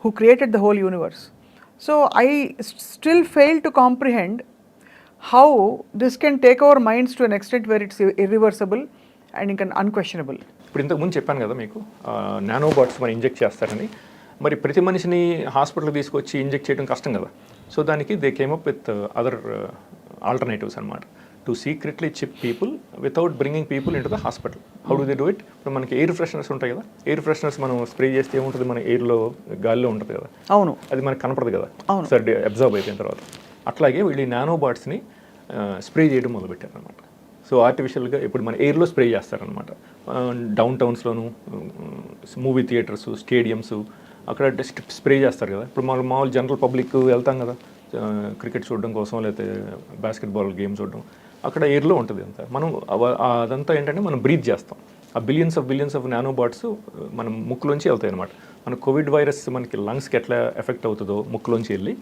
who created the whole universe. So I still fail to comprehend how this can take our minds to an extent where it's irreversible and ఇంకా unquestionable. ఇప్పుడు ఇంతకుముందు చెప్పాను కదా మీకు, nanobots మనం inject చేస్తారని. మరి ప్రతి మనిషిని హాస్పిటల్కి తీసుకొచ్చి ఇంజెక్ట్ చేయడం కష్టం కదా. సో దానికి they came up with other alternatives అనమాట. To secretly chip people without bringing people in to the hospital. How do they do it? ఇప్పుడు మనకి ఎయిర్ ఫ్రెషనర్స్ ఉంటాయి కదా, ఎయిర్ ఫ్రెషనర్స్ మనం స్ప్రే చేస్తే ఏముంటుంది, మన ఎయిర్లో గాలిలో ఉంటుంది కదా. అవును. అది మనకు కనపడదు కదా సార్, అబ్జర్వ్ అయిపోయిన తర్వాత. అట్లాగే వీళ్ళు ఈ నానోబాట్స్ని స్ప్రే చేయడం మొదలుపెట్టారు అనమాట. సో ఆర్టిఫిషియల్గా ఇప్పుడు మన ఎయిర్లో స్ప్రే చేస్తారనమాట. డౌన్ టౌన్స్లోను, మూవీ థియేటర్స్, స్టేడియమ్స్, అక్కడ స్ప్రే చేస్తారు కదా. ఇప్పుడు మనం మామూలు జనరల్ పబ్లిక్ వెళ్తాం కదా క్రికెట్ చూడడం కోసం, లేకపోతే బాస్కెట్బాల్ గేమ్ చూడడం, అక్కడ ఎయిర్లో ఉంటుంది అంతా. మనం అదంతా ఏంటంటే మనం బ్రీత్ చేస్తాం. ఆ బిలియన్స్ ఆఫ్ నానోబాట్స్ మనం ముక్కులోంచి వెళ్తాయి అనమాట. మన కోవిడ్ వైరస్ మనకి లంగ్స్కి ఎట్లా ఎఫెక్ట్ అవుతుందో ముక్కులోంచి వెళ్ళి,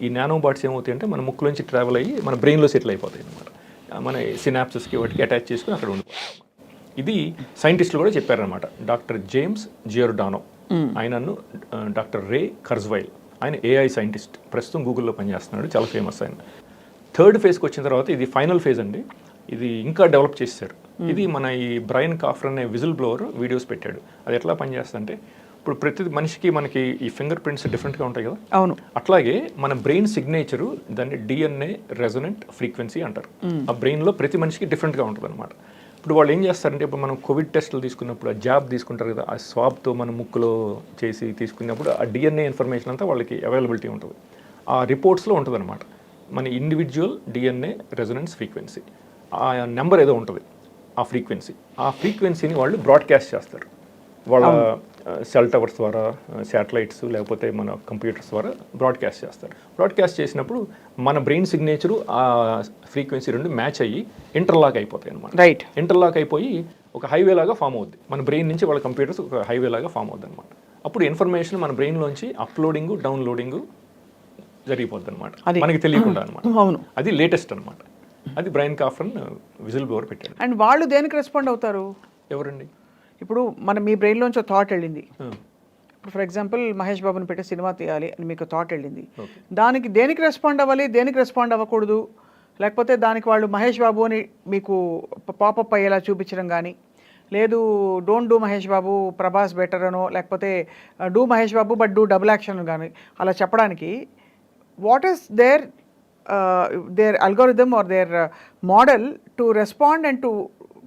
ఈ నానోబాట్స్ ఏమవుతాయి అంటే మన ముక్కులోంచి ట్రావెల్ అయ్యి మన బ్రెయిన్లో సెటిల్ అయిపోతాయి అనమాట. మన సినాప్సెస్కి వాటికి అటాచ్ చేసుకుని అక్కడ ఉండిపోతాం. ఇది సైంటిస్టులు కూడా చెప్పారనమాట. డాక్టర్ జేమ్స్ జియోర్డానో, ఆయనను డాక్టర్ రే కర్జ్వైల్, ఆయన ఏఐ సైంటిస్ట్, ప్రస్తుతం గూగుల్లో పనిచేస్తున్నాడు, చాలా ఫేమస్ ఆయన. 3rd ఫేజ్కి వచ్చిన తర్వాత ఇది ఫైనల్ ఫేజ్ అండి. ఇది ఇంకా డెవలప్ చేశారు. ఇది మన ఈ బ్రైన్ కాఫర్ అనే విజిల్ బ్లోవర్ వీడియోస్ పెట్టాడు. అది ఎట్లా పనిచేస్తుందంటే, ఇప్పుడు ప్రతి మనిషికి మనకి ఈ ఫింగర్ ప్రింట్స్ డిఫరెంట్గా ఉంటాయి కదా. అవును. అట్లాగే మన బ్రెయిన్ సిగ్నేచరు దాన్ని డిఎన్ఏ రెజొనెంట్ ఫ్రీక్వెన్సీ అంటారు. ఆ బ్రెయిన్లో ప్రతి మనిషికి డిఫరెంట్గా ఉంటుంది అనమాట. ఇప్పుడు వాళ్ళు ఏం చేస్తారంటే, ఇప్పుడు మనం కోవిడ్ టెస్టులు తీసుకున్నప్పుడు ఆ జాబ్ తీసుకుంటారు కదా, ఆ స్వాబ్తో మన ముక్కులో చేసి తీసుకున్నప్పుడు ఆ డిఎన్ఏ ఇన్ఫర్మేషన్ అంతా వాళ్ళకి అవైలబిలిటీ ఉంటుంది. ఆ రిపోర్ట్స్లో ఉంటుంది అనమాట మన ఇండివిజువల్ డిఎన్ఏ రెజొనెన్స్ ఫ్రీక్వెన్సీ. ఆ నెంబర్ ఏదో ఉంటుంది, ఆ ఫ్రీక్వెన్సీని వాళ్ళు బ్రాడ్కాస్ట్ చేస్తారు. వాళ్ళ సెల్ టవర్స్ ద్వారా, శాటిలైట్స్, లేకపోతే మన కంప్యూటర్స్ ద్వారా బ్రాడ్కాస్ట్ చేస్తారు. బ్రాడ్కాస్ట్ చేసినప్పుడు మన బ్రెయిన్ సిగ్నేచరు ఆ ఫ్రీక్వెన్సీ రెండు మ్యాచ్ అయ్యి ఇంటర్లాక్ అయిపోతాయి అనమాట. రైట్. ఇంటర్లాక్ అయిపోయి ఒక హైవే లాగా ఫామ్ అవుద్ది. మన బ్రెయిన్ నుంచి వాళ్ళ కంప్యూటర్స్ ఒక హైవే లాగా ఫామ్ అవుద్ది అనమాట. అప్పుడు ఇన్ఫర్మేషన్ మన బ్రెయిన్లోంచి అప్లోడింగు, డౌన్లోడింగు జరిగిపోద్ది అనమాట, అది. మనకి తెలియకుండా అనమాట. అవును. అది లేటెస్ట్ అనమాట. అది బ్రైన్ కాఫ్రన్ విజిల్ బ్లోవర్ పెట్టాడు. అండ్ వాళ్ళు దేనికి రెస్పాండ్ అవుతారు? ఎవరండి? ఇప్పుడు మీ బ్రెయిన్లోంచి థాట్ వెళ్ళింది. Hmm. ఇప్పుడు ఫర్ ఎగ్జాంపుల్ మహేష్ బాబుని పెట్టి సినిమా తీయాలి అని మీకు థాట్ వెళ్ళింది. Okay. దానికి దేనికి రెస్పాండ్ అవ్వాలి, దేనికి రెస్పాండ్ అవ్వకూడదు, లేకపోతే దానికి వాళ్ళు మహేష్ బాబు అని మీకు పాపప్ అయ్యేలా చూపించడం కానీ, లేదు don't do Mahesh Babu Prabhas better అనో, లేకపోతే do Mahesh Babu but do double action కానీ అలా చెప్పడానికి what is their algorithm or their model to respond and to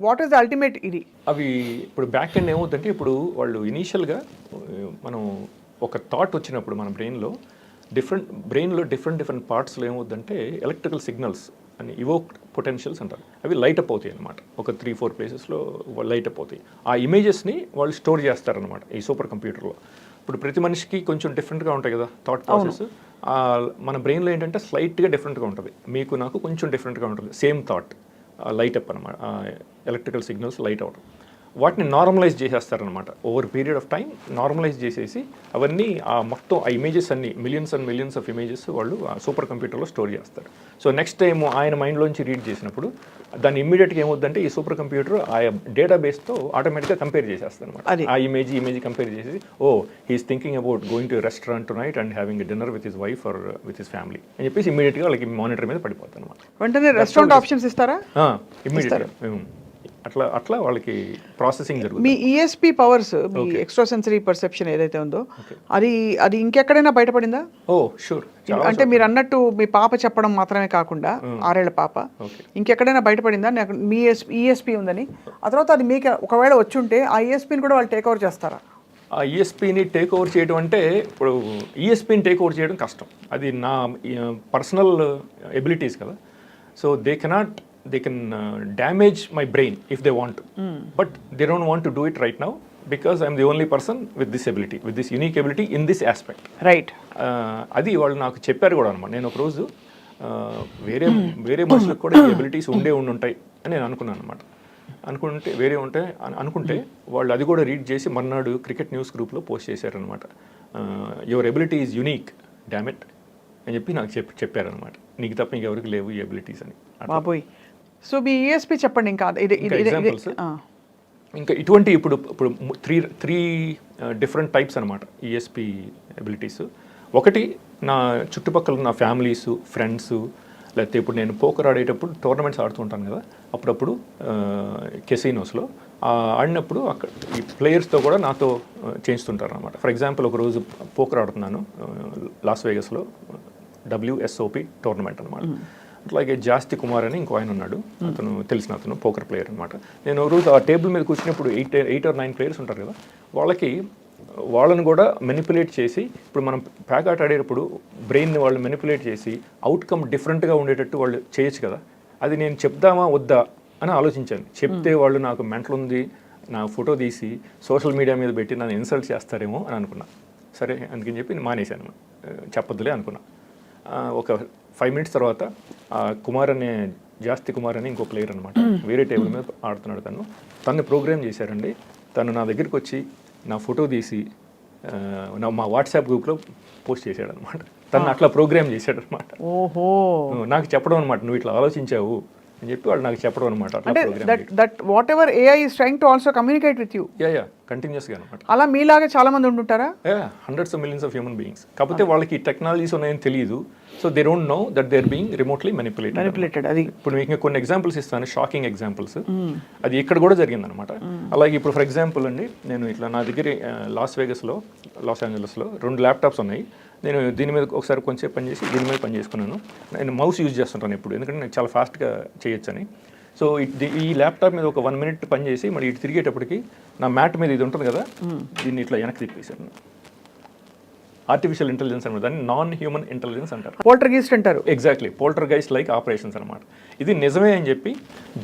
what is the ultimate ఇది? అవి ఇప్పుడు బ్యాక్ ఎండ్ ఏమవుతుందంటే, ఇప్పుడు వాళ్ళు ఇనీషియల్గా మనం ఒక థాట్ వచ్చినప్పుడు మన బ్రెయిన్లో డిఫరెంట్ పార్ట్స్లో ఏమవుతుందంటే ఎలక్ట్రికల్ సిగ్నల్స్ అని ఇవోక్ పొటెన్షియల్స్ అంటారు. అవి లైట్ అప్ అవుతాయి అనమాట. ఒక 3-4 ప్లేసెస్లో లైట్ అప్ అవుతాయి. ఆ ఇమేజెస్ని వాళ్ళు స్టోర్ చేస్తారనమాట ఈ సూపర్ కంప్యూటర్లో. ఇప్పుడు ప్రతి మనిషికి కొంచెం డిఫరెంట్గా ఉంటాయి కదా థాట్ ప్రాసెస్. మన బ్రెయిన్లో ఏంటంటే స్లైట్గా డిఫరెంట్గా ఉంటుంది, మీకు నాకు కొంచెం డిఫరెంట్గా ఉంటుంది. సేమ్ థాట్ లైట్ అప్ అనమాట, ఎలక్ట్రికల్ సిగ్నల్స్ లైట్ అవడం. వాటిని నార్మలైజ్ చేసేస్తారనమాట. Over period of time normalise చేసేసి అవన్నీ మొత్తం ఆ ఇమేజెస్ అన్ని millions and millions of images వాళ్ళు ఆ సూపర్ కంప్యూటర్లో స్టోర్ చేస్తారు. సో నెక్స్ట్ టైం ఆయన మైండ్లోంచి రీడ్ చేసినప్పుడు దాన్ని ఇమ్మీడియట్గా ఏమవుతుందంటే ఈ సూపర్ కంప్యూటర్ ఆ డేటాబేస్తో ఆటోమేటిక్గా కంపేర్ చేసేస్తారు అనమాట. ఆ ఇమేజ్ కంపేర్ చేసి, oh he's thinking about going to restaurant tonight and having a dinner with his wife or with his family అని చెప్పేసి ఇమీడియట్గా వాళ్ళకి మానిటర్ మీద పడిపోతుంది అనమాట. వెంటనే రెస్టారెంట్ ఆప్షన్స్ ఇస్తారా? ఇమీడియట్గా అట్లా వాళ్ళకి ప్రాసెసింగ్ జరుగుతుంది. మీ ఈఎస్పీ పవర్స్, మీ ఎక్స్ట్రా సెన్సరీ పర్సెప్షన్ ఏదైతే ఉందో అది ఇంకెక్కడైనా బయటపడిందా? ఓ షూర్. అంటే మీరు అన్నట్టు మీ పాప చెప్పడం మాత్రమే కాకుండా 6 ఏళ్ల పాప ఇంకెక్కడైనా బయటపడిందా నాకు మీ ఈఎస్పీ ఉందని? ఆ తర్వాత అది మీకు ఒకవేళ వచ్చి ఉంటే ఆ ఈఎస్పీని కూడా వాళ్ళు టేక్ ఓవర్ చేస్తారా? ఆ ఈఎస్పీని టేక్ ఓవర్ చేయడం అంటే, ఇప్పుడు ఈఎస్పీని టేక్ ఓవర్ చేయడం కష్టం. అది నా పర్సనల్ ఎబిలిటీస్ కదా. So they can damage my brain if they want to, but they don't want to do it right now because I'm the only person with this ability, with this unique ability in this aspect. Right. అది వాళ్ళు నాకు చెప్పారు కూడా అనమాట. నేను ఒకరోజు వేరే మనుషులకు కూడా ఈ ఎబిలిటీస్ ఉంటాయి అని నేను అనుకున్నాను అనమాట. అనుకుంటే వాళ్ళు అది కూడా రీడ్ చేసి మర్నాడు క్రికెట్ న్యూస్ గ్రూప్లో పోస్ట్ చేశారనమాట. యువర్ ఎబిలిటీ ఈజ్ యునీక్ డామెట్ అని చెప్పి నాకు చెప్పారనమాట. నీకు తప్ప ఇంకెవరికి లేవు ఈ ఎబిలిటీస్ అని. బాబోయ్. సో మీ ఈఎస్పీ చెప్పండి. ఇంకా ఎగ్జాంపుల్స్ ఇంకా ఇటువంటి ఇప్పుడు త్రీ డిఫరెంట్ టైప్స్ అనమాట ఈఎస్పీ ఎబిలిటీస్. ఒకటి, నా చుట్టుపక్కల నా ఫ్యామిలీస్, ఫ్రెండ్స్, లేకపోతే ఇప్పుడు నేను పోకర్ ఆడేటప్పుడు టోర్నమెంట్స్ ఆడుతుంటాను కదా, అప్పుడప్పుడు కెసినోస్లో ఆడినప్పుడు అక్కడ ఈ ప్లేయర్స్తో కూడా నాతో చేయిస్తుంటారు అనమాట. ఫర్ ఎగ్జాంపుల్ ఒకరోజు పోకర్ ఆడుతున్నాను లాస్ వేగస్లో, WSOP టోర్నమెంట్ అనమాట. అట్లాగే జాస్తి కుమార్ అని ఇంకో ఆయన ఉన్నాడు, అతను అతను పోకర్ ప్లేయర్ అనమాట. నేను రోజు ఆ టేబుల్ మీద కూర్చున్నప్పుడు 8 or 9 ప్లేయర్స్ ఉంటారు కదా, వాళ్ళని కూడా మెనిపులేట్ చేసి, ఇప్పుడు మనం ప్యాక్ ఆట ఆడేటప్పుడు బ్రెయిన్ని వాళ్ళు మెనిపులేట్ చేసి అవుట్కమ్ డిఫరెంట్గా ఉండేటట్టు వాళ్ళు చేయొచ్చు కదా. అది నేను చెప్దామా వద్దా అని ఆలోచించాను. చెప్తే వాళ్ళు నాకు మెంటల్ ఉంది, నా ఫోటో తీసి సోషల్ మీడియా మీద పెట్టి నన్ను ఇన్సల్ట్ చేస్తారేమో అని అనుకున్నా. సరే అందుకని చెప్పి మానేశాను, చెప్పొద్దులే అనుకున్నా. ఒక 5 minutes తర్వాత జాస్తి కుమార్ అని ఇంకో ప్లేయర్ అనమాట, వేరే టేబుల్ మీద ఆడుతున్నాడు. తను ప్రోగ్రామ్ చేశారండి. తను నా దగ్గరికి వచ్చి నా ఫోటో తీసి మా వాట్సాప్ గ్రూప్లో పోస్ట్ చేశాడు అనమాట. తను అట్లా ప్రోగ్రామ్ చేశాడు అనమాట. ఓహో. నాకు చెప్పడం అనమాట, నువ్వు ఇట్లా ఆలోచించావు అని చెప్పి వాళ్ళు నాకు చెప్పడం అనమాట. That what ever AI is trying to also communicate with you. కంటిన్యూస్గా అనమాట. అలా మీలాగా చాలా మంది ఉంటుంటారా? hundreds of millions of human beings. కాకపోతే వాళ్ళకి టెక్నాలజీస్ ఉన్నాయని తెలియదు. So they don't know that they are being remotely manipulated. అది ఇప్పుడు మీకు కొన్ని ఎగ్జాంపుల్స్ ఇస్తాను, షాకింగ్ ఎగ్జాంపుల్స్. అది ఇక్కడ కూడా జరిగిందనమాట. అలాగే ఇప్పుడు ఫర్ ఎగ్జాంపుల్ అండి, నేను ఇట్లా నా దగ్గర లాస్ ఏంజలస్లో 2 ల్యాప్టాప్స్ ఉన్నాయి. నేను దీని మీద ఒకసారి కొంచెం పని చేసి దీని మీద పని చేసుకున్నాను. నేను మౌస్ యూజ్ చేస్తుంటాను ఇప్పుడు, ఎందుకంటే నేను చాలా ఫాస్ట్గా చేయొచ్చని. సో ఈ ల్యాప్టాప్ మీద ఒక 1 minute పని చేసి మరి ఇటు తిరిగేటప్పటికి నా మ్యాట్ మీద ఇది ఉంటుంది కదా, దీన్ని ఇట్లా వెనక్కి తిప్పేశాను. ఆర్టిఫిషియల్ ఇంటెలిజెన్స్ అనమాట, దాన్ని నాన్ హ్యూమన్ ఇంటెలిజెన్స్ అంటారు. పోల్టర్గైస్ట్ అంటారు. ఎగ్జాక్ట్లీ, పోల్టర్గైస్ట్ లైక్ ఆపరేషన్స్ అనమాట. ఇది నిజమే అని చెప్పి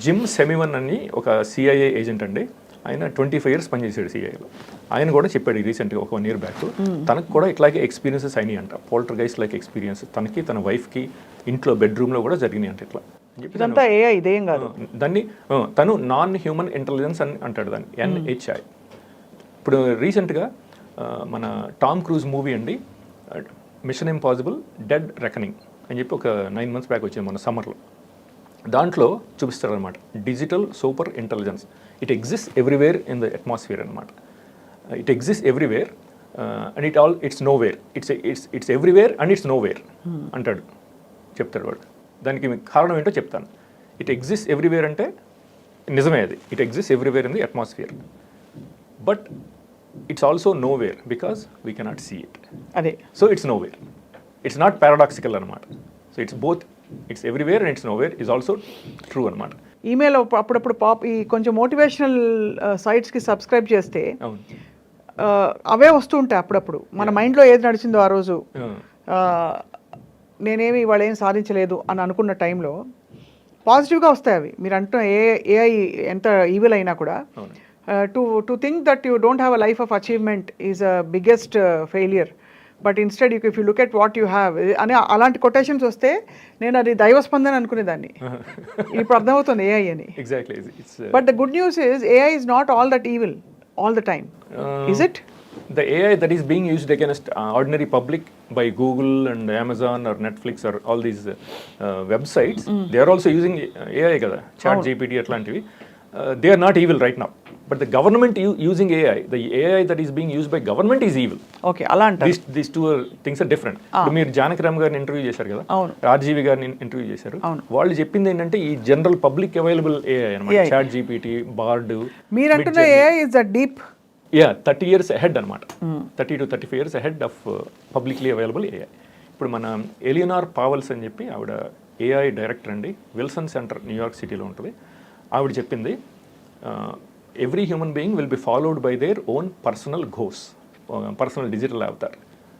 జిమ్ సెమివన్ అని ఒక CIA ఏజెంట్ అండి, ఆయన 25 years పనిచేసాడు CIAలో. ఆయన కూడా చెప్పాడు రీసెంట్గా ఒక 1 year బ్యాక్, తనకు కూడా ఇట్లాగే ఎక్స్పీరియన్సెస్ అయినాయి అంట, పోల్టర్గైస్ట్ లైక్ ఎక్స్పీరియన్స్. తనకి తన వైఫ్కి ఇంట్లో బెడ్రూమ్లో కూడా జరిగినాయి అంట. ఇట్లా ఇదంతా AI, ఇదేం కాదు. దాన్ని తను నాన్ హ్యూమన్ ఇంటెలిజెన్స్ అని అంటాడు, దాన్ని NHI. ఇప్పుడు రీసెంట్గా మన టామ్ క్రూజ్ మూవీ అండి, మిషన్ ఇంపాసిబుల్ డెడ్ రెకనింగ్ అని చెప్పి ఒక 9 months బ్యాక్ వచ్చింది మన సమ్మర్లో. దాంట్లో చూపిస్తారు అనమాట digital super intelligence. It exist everywhere in the atmosphere అనమాట. It exist everywhere and it's nowhere. It's everywhere and it's nowhere అంటాడు, చెప్తాడు వాడు. దానికి మీకు కారణం ఏంటో చెప్తాను. ఇట్ ఎగ్జిస్ట్ ఎవ్రీవేర్ అంటే నిజమే అది. It exist everywhere in the atmosphere, but it's also nowhere because we cannot see it. అదే, so it's nowhere. It's not paradoxical అనమాట. So it's both. It's everywhere and it's nowhere is also true అనమాట. Email అప్పుడప్పుడు ఈ కొంచెం motivational సైట్స్కి subscribe చేస్తే అవును, అవే వస్తూ ఉంటాయి అప్పుడప్పుడు. మన మైండ్లో ఏది నడిచిందో ఆ రోజు, నేనేమి ఇవాళ ఏం సాధించలేదు అని అనుకున్న టైంలో పాజిటివ్గా వస్తాయి అవి. మీరు అంటున్న ఏఐ ఎంత ఈవిల్ అయినా కూడా to think that you don't have a life of achievement is a biggest failure, but instead if you look at what you have అని అలాంటి కొటేషన్స్ వస్తే నేను అది దైవస్పందన అనుకునేదాన్ని. ఇప్పుడు అర్థమవుతుంది ఏఐ అని. Exactly. But the good news is AI is not all that evil all the time. Is it? The AI that is being used against ordinary public by Google and Amazon or Netflix or all these websites, they are also using AI kada, ChatGPT atlantivi. They are not evil right now, but the government using AI, the AI that is being used by government is evil. Okay, ala antaru. These two things are different. ఇప్పుడు మీరు జానకిరామ్ గారిని interview చేశారు కదా, రాజీవి గారిని interview చేశారు. వాళ్ళు చెప్పింది ఏంటంటే ఈ జనరల్ పబ్లిక్ అవైలబుల్ AI అనమాట. ChatGPT, Bard. మీరు అంటున్న AI is a deep 30 years ahead అనమాట. 30 to 35 years ahead of publicly available AI. ఇప్పుడు మన ఎలియనార్ పావల్స్ అని చెప్పి ఆవిడ AI డైరెక్టర్ అండి, విల్సన్ సెంటర్ న్యూయార్క్ సిటీలో ఉంటుంది. ఆవిడ చెప్పింది every human being will be followed by their own personal goes, personal digital Avatar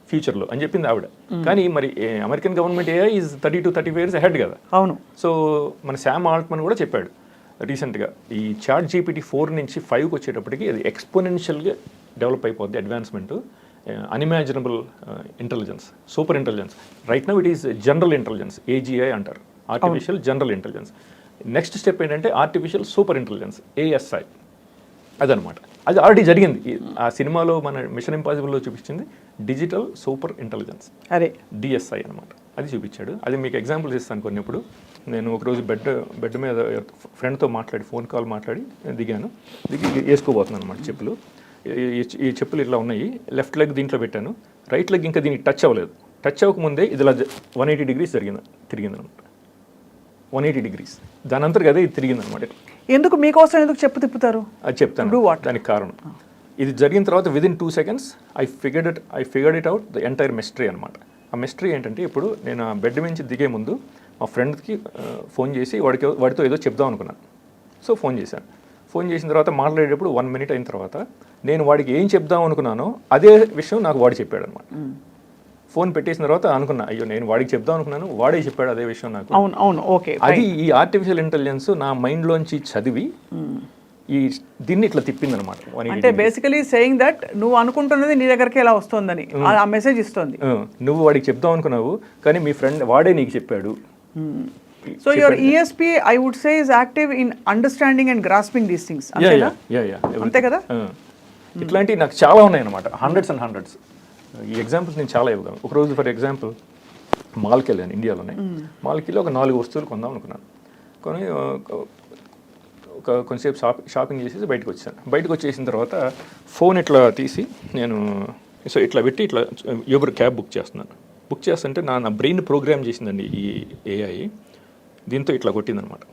ఫ్యూచర్లో అని చెప్పింది ఆవిడ. కానీ మరి American government AI is 30 to 35 years ahead కదా. అవును. సో మన శామ్ ఆల్ట్మన్ కూడా చెప్పాడు రీసెంట్గా, ఈ చాట్ జీపీటీ 4 నుంచి 5కి వచ్చేటప్పటికి అది ఎక్స్పోనెన్షియల్గా డెవలప్ అయిపోద్ది advancement. Unimaginable intelligence, super intelligence. Right now it is general intelligence, AGI అంటారు, artificial general intelligence. Next step ఏంటంటే ఆర్టిఫిషియల్ సూపర్ ఇంటెలిజెన్స్, ASI. అదనమాట. అది ఆల్రెడీ జరిగింది. ఆ సినిమాలో మన మిషన్ ఇంపాసిబుల్లో చూపించింది డిజిటల్ సూపర్ ఇంటెలిజెన్స్, అదే DSI అనమాట. అది చూపించాడు. అది మీకు ఎగ్జాంపుల్స్ ఇస్తాను కొన్ని. ఇప్పుడు నేను ఒకరోజు బెడ్ మీద ఫ్రెండ్తో మాట్లాడి, ఫోన్ కాల్ మాట్లాడి దిగి వేసుకోబోతున్నాను అనమాట చెప్పులు. ఈ చెప్పులు ఇట్లా ఉన్నాయి, లెఫ్ట్ లెగ్ దీంట్లో పెట్టాను, రైట్ లెగ్ ఇంకా దీనికి టచ్ అవ్వలేదు. టచ్ అవ్వకముందే ఇది ఇలా 180 degrees తిరిగింది అనమాట. 180 degrees. దాని అంతా కదా ఇది తిరిగింది అనమాట. ఎందుకు మీకోసం ఎందుకు చెప్పు తిప్పుతారు? అది చెప్తాను దానికి కారణం. ఇది జరిగిన తర్వాత within 2 seconds I figured it out the entire mystery అనమాట. ఆ మిస్టరీ ఏంటంటే, ఇప్పుడు నేను ఆ బెడ్ నుంచి దిగే ముందు మా ఫ్రెండ్కి ఫోన్ చేసి వాడితో ఏదో చెప్దాం అనుకున్నాను. సో ఫోన్ చేశాను. ఫోన్ చేసిన తర్వాత మాట్లాడేటప్పుడు 1 minute అయిన తర్వాత నేను వాడికి ఏం చెప్దాం అనుకున్నానో అదే విషయం నాకు వాడు చెప్పాడు అనమాట. ఫోన్ పెట్టేసిన తర్వాత అనుకున్నా, అయ్యో నేను వాడికి చెప్దాం అనుకున్నాను, వాడే చెప్పాడు అదే విషయం నాకు. అవును, ఓకే. అది ఈ ఆర్టిఫిషియల్ ఇంటెలిజెన్స్ నా మైండ్లోంచి చదివి దీన్ని ఇట్లా తిప్పింది అనమాట. అంటే బేసికలీ సేయింగ్ దట్ నువ్వు అనుకుంటున్నది నీ దగ్గరికి ఎలా వస్తుందని ఆ మెసేజ్ ఇస్తుంది. నువ్వు వాడికి చెప్దాం అనుకున్నావు కానీ మీ ఫ్రెండ్ వాడే నీకు చెప్పాడు. So your ESP I would say is active in understanding and grasping these things. అంతే కదా. ఇట్లాంటివి నాకు చాలా ఉన్నాయి అనమాట, హండ్రెడ్స్ అండ్ హండ్రెడ్స్. ఈ ఎగ్జాంపుల్స్ నేను చాలా ఇవ్వగలను. ఒకరోజు ఫర్ ఎగ్జాంపుల్ మాల్కి వెళ్ళాను, ఇండియాలోనే. మాల్కి వెళ్ళి ఒక 4 వస్తువులు కొందాం అనుకున్నాను. కొని కొంచెంసేపు షాపింగ్ చేసేసి బయటకు వచ్చేసిన తర్వాత ఫోన్ ఇట్లా తీసి నేను ఇట్లా పెట్టి ఇట్లా యూబర్ క్యాబ్ బుక్ చేస్తుంటే నా బ్రెయిన్ ప్రోగ్రామ్ చేసిందండి ఈ AI. దీంతో ఇట్లా కొట్టిందనమాట,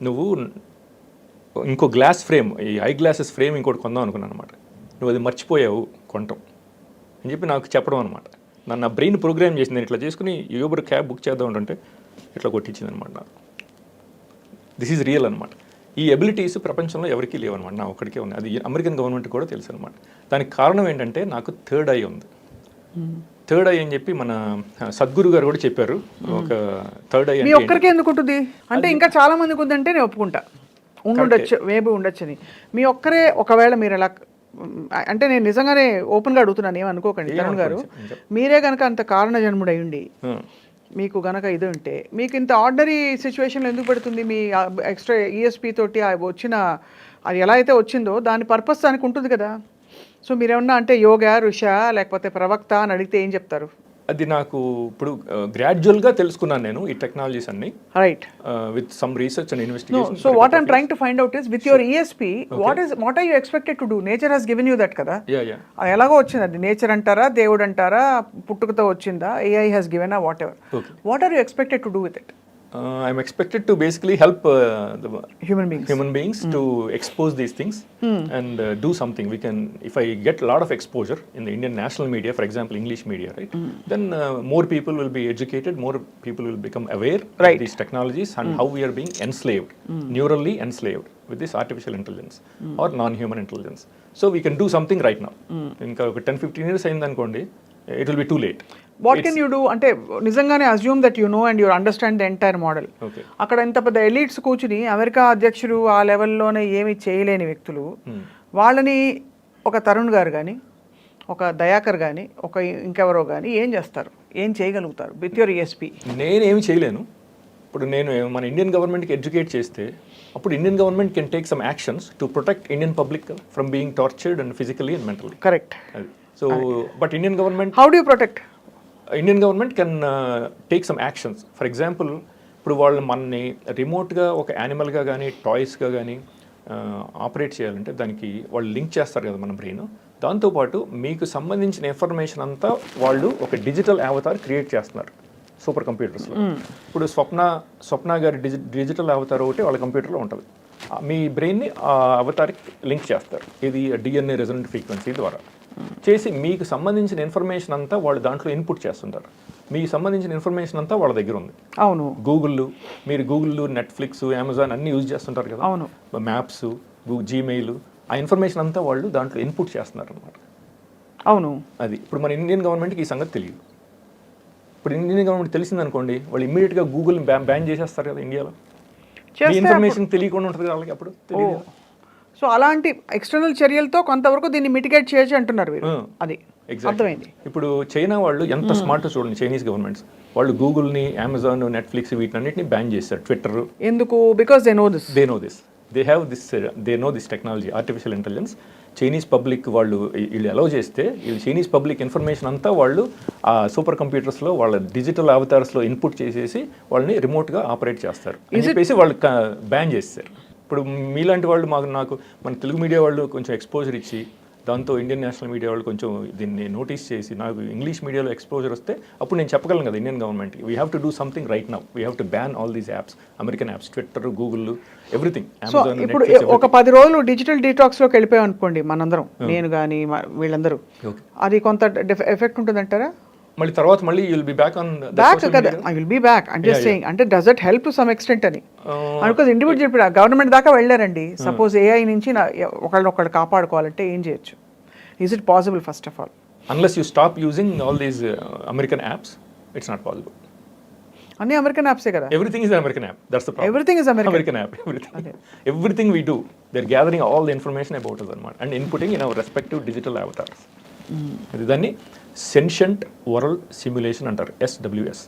నువ్వు ఇంకో గ్లాస్ ఫ్రేమ్, ఈ ఐ గ్లాసెస్ ఫ్రేమ్ ఇంకోటి కొందాం అనుకున్నాను అనమాట, నువ్వు అది మర్చిపోయావు కొనటం అని చెప్పి నాకు చెప్పడం అనమాట. నా బ్రెయిన్ ప్రోగ్రామ్ చేసింది. నేను ఇట్లా చేసుకుని యూబర్ క్యాబ్ బుక్ చేద్దాం అంటే ఇట్లా కొట్టించింది అనమాట. దిస్ ఈజ్ రియల్ అనమాట. ఈ ఎబిలిటీస్ ప్రపంచంలో ఎవరికీ లేవన్నమాట, నా ఒక్కడికే ఉన్నాయి. అది అమెరికన్ గవర్నమెంట్ కూడా తెలుసు అనమాట. దానికి కారణం ఏంటంటే నాకు థర్డ్ ఐ ఉంది. థర్డ్ ఐ అని చెప్పి మన సద్గురు గారు కూడా చెప్పారు. ఒక థర్డ్ ఐ మీ ఒక్కరికే ఎందుకు ఉంటుంది అంటే ఇంకా చాలా మందికి ఉందంటే నేను ఒప్పుకుంటా, ఉండొచ్చు, మేబీ ఉండొచ్చని. మీ ఒక్కరే ఒకవేళ మీరు ఎలా అంటే, నేను నిజంగానే ఓపెన్గా అడుగుతున్నాను, ఏమనుకోకండి తరుణ్ గారు. మీరే కనుక అంత కారణ జన్ముడై ఉండి మీకు గనక ఇది ఉంటే మీకు ఇంత ఆర్డినరీ సిచ్యువేషన్లో ఎందుకు పెడుతుంది? మీ ఎక్స్ట్రా ESP తోటి వచ్చిన అది ఎలా అయితే వచ్చిందో దాని పర్పస్ దానికి ఉంటుంది కదా. సో మీరేమన్నా అంటే యోగా ఋష లేకపోతే ప్రవక్త అని అడిగితే ఏం చెప్తారు? అది నాకు ఇప్పుడు గ్రాడ్యువల్గా తెలుసుకున్నాను నేను ఈ టెక్నాలజీస్ అన్ని right. With some research and No, investigation. so what I'm trying to find out is with your ESP, what are you expected to do? Nature has given you that కదా. యా అది ఎలాగో వచ్చింది, అది nature అంటారా, దేవుడు అంటారా, పుట్టుకతో వచ్చిందా, AI has given a whatever. Okay. What are you expected to do with it? I'm expected to basically help the Human beings. to expose these things and do something. We can, if I get a lot of exposure in the Indian national media, for example, English media, right? Then more people will be educated, more people will become aware Right. of these technologies and how we are being enslaved, neurally enslaved with this artificial intelligence or non-human intelligence. So we can do something right now. ఇంకా ఒక 10-15 years అయిందనుకోండి, it will be too late. What can you do? అంటే నిజంగానే assume that you know and you understand the entire model. Okay. అక్కడ ఇంత పెద్ద elites కూర్చుని America అధ్యక్షుడు ఆ లెవెల్లోనే ఏమీ చేయలేని వ్యక్తులు, వాళ్ళని ఒక తరుణ్ గారు కానీ, ఒక దయాకర్ కానీ, ఒక ఇంకెవరో కానీ ఏం చేస్తారు, ఏం చేయగలుగుతారు విత్ యువర్ ESP? నేనేమి చేయలేను. ఇప్పుడు నేను మన ఇండియన్ గవర్నమెంట్కి ఎడ్యుకేట్ చేస్తే అప్పుడు Indian government can take some actions to protect Indian public from being tortured and physically and mentally. Correct. అది so but Indian government, how do you protect? Indian government can take some actions. For example, ఇప్పుడు వాళ్ళు మనని రిమోట్గా ఒక యానిమల్గా కానీ టాయ్స్గా కానీ operate చేయాలంటే దానికి వాళ్ళు లింక్ చేస్తారు కదా మన బ్రెయిన్. దాంతోపాటు మీకు సంబంధించిన ఇన్ఫర్మేషన్ అంతా వాళ్ళు ఒక డిజిటల్ అవతార్ క్రియేట్ చేస్తున్నారు సూపర్ కంప్యూటర్స్లో. ఇప్పుడు స్వప్న గారి డిజిటల్ అవతార్ ఒకటి వాళ్ళ కంప్యూటర్లో ఉంటుంది. మీ బ్రెయిన్ని ఆ అవతార్కి లింక్ చేస్తారు. ఇది DNA రెజొనెంట్ ఫ్రీక్వెన్సీ ద్వారా చేసి మీకు సంబంధించిన ఇన్ఫర్మేషన్ అంతా వాళ్ళు దాంట్లో ఇన్పుట్ చేస్తుంటారు. మీకు సంబంధించిన ఇన్ఫర్మేషన్ అంతా వాళ్ళ దగ్గర ఉంది. అవును. మీరు గూగుల్, నెట్ఫ్లిక్స్, అమెజాన్ అన్ని యూజ్ చేస్తుంటారు కదా. అవును. మ్యాప్స్, జీమెయిల్, ఆ ఇన్ఫర్మేషన్ అంతా వాళ్ళు దాంట్లో ఇన్పుట్ చేస్తున్నారు అనమాట. అవును. అది ఇప్పుడు మన ఇండియన్ గవర్నమెంట్కి ఈ సంగతి తెలియదు. ఇప్పుడు ఇండియన్ గవర్నమెంట్ తెలిసిందనుకోండి, వాళ్ళు ఇమ్మీడియట్గా గూగుల్ బ్యాన్ చేసేస్తారు కదా ఇండియాలో. ఇన్ఫర్మేషన్ తెలియకుండా ఉంటుంది వాళ్ళకి అప్పుడు తెలియదు. సో అలాంటి ఎక్స్టర్నల్ చర్యలతో కొంతవరకు దీన్ని మిటిగేట్ చేయొచ్చు అంటున్నారు మీరు. అది అర్థమైంది. ఇప్పుడు చైనా వాళ్ళు ఎంత స్మార్ట్ చూడండి, చైనీస్ గవర్నమెంట్స్ వాళ్ళు గూగుల్ని, అమెజాన్, నెట్ఫ్లిక్స్ వీటన్నిటిని బ్యాన్ చేశారు. ట్విట్టర్ ఎందుకు? Because they know this. They know this technology, artificial intelligence. Chinese public వాళ్ళు అలౌ చేస్తే చైనీస్ పబ్లిక్ ఇన్ఫర్మేషన్ అంతా వాళ్ళు ఆ సూపర్ కంప్యూటర్స్లో వాళ్ళ డిజిటల్ అవతార్స్లో ఇన్పుట్ చేసేసి వాళ్ళని రిమోట్గా ఆపరేట్ చేస్తారు అని చెప్పేసి వాళ్ళు బ్యాన్ చేస్తారు. ఇప్పుడు మీలాంటి వాళ్ళు నాకు మన తెలుగు మీడియా వాళ్ళు కొంచెం ఎక్స్పోజర్ ఇచ్చి, దాంతో ఇండియన్ నేషనల్ మీడియా వాళ్ళు కొంచెం దీన్ని నోటీస్ చేసి నాకు ఇంగ్లీష్ మీడియాలో ఎక్స్పోజర్ వస్తే అప్పుడు నేను చెప్పగలను కదా ఇండియన్ గవర్నమెంట్కి, we have to do something right now. We have to ban all these apps, American apps, Twitter, Google, everything. So ఇప్పుడు ఒక 10 రోజులు డిజిటల్ డీటాక్స్లోకి వెళ్ళిపోయాం అనుకోండి మనందరం, నేను కానీ వీళ్ళందరూ, అది కొంత ఎఫెక్ట్ ఉంటుందంటారా? మళ్ళీ తర్వాత మళ్ళీ you'll be back on back కదా. ఐ విల్ బి బ్యాక్ అంటే సేయింగ్, అంటే does it help to some extent అని అనుకోదు. ఇండివిజువల్ ఇప్పుడు గవర్నమెంట్ దాకా వెళ్ళారండి. సపోజ్ AI నుంచి ఒకళ్ళు కాపాడుకోవాలంటే ఏం చేయొచ్చు? Is it possible first of all? Unless you stop using all these American apps, it's not possible. అన్ని అమెరికన్ యాప్సే కదా. Everything is an American app. That's the problem. Everything is American app. Everything we do, they're gathering all the information about us and inputting in our respective digital avatars. ఇది దాన్ని sentient world simulation అంటారు, SWS.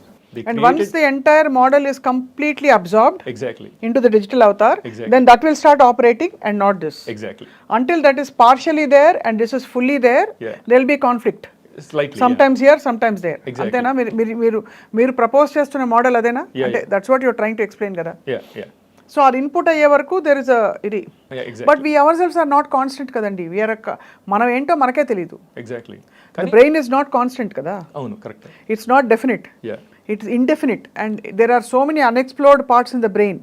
And once the entire model is completely absorbed exactly into the digital avatar, exactly, then that will start operating and not this. Exactly. Until that is partially there and this is fully there, there will be conflict. Slightly. Sometimes here, sometimes there. Exactly. Antena మీరు propose చేస్తున్న model అదేనా? అంటే that's what you're trying to explain కదా. Yeah. So అది input అయ్యే వరకు there is ఇది. But we ourselves are not constant కదండి. వీఆర్ మనం ఏంటో మనకే తెలియదు. Exactly. Brain is not constant కదా. అవును, correct. It's not definite, it's indefinite and there are so many unexplored parts in the brain.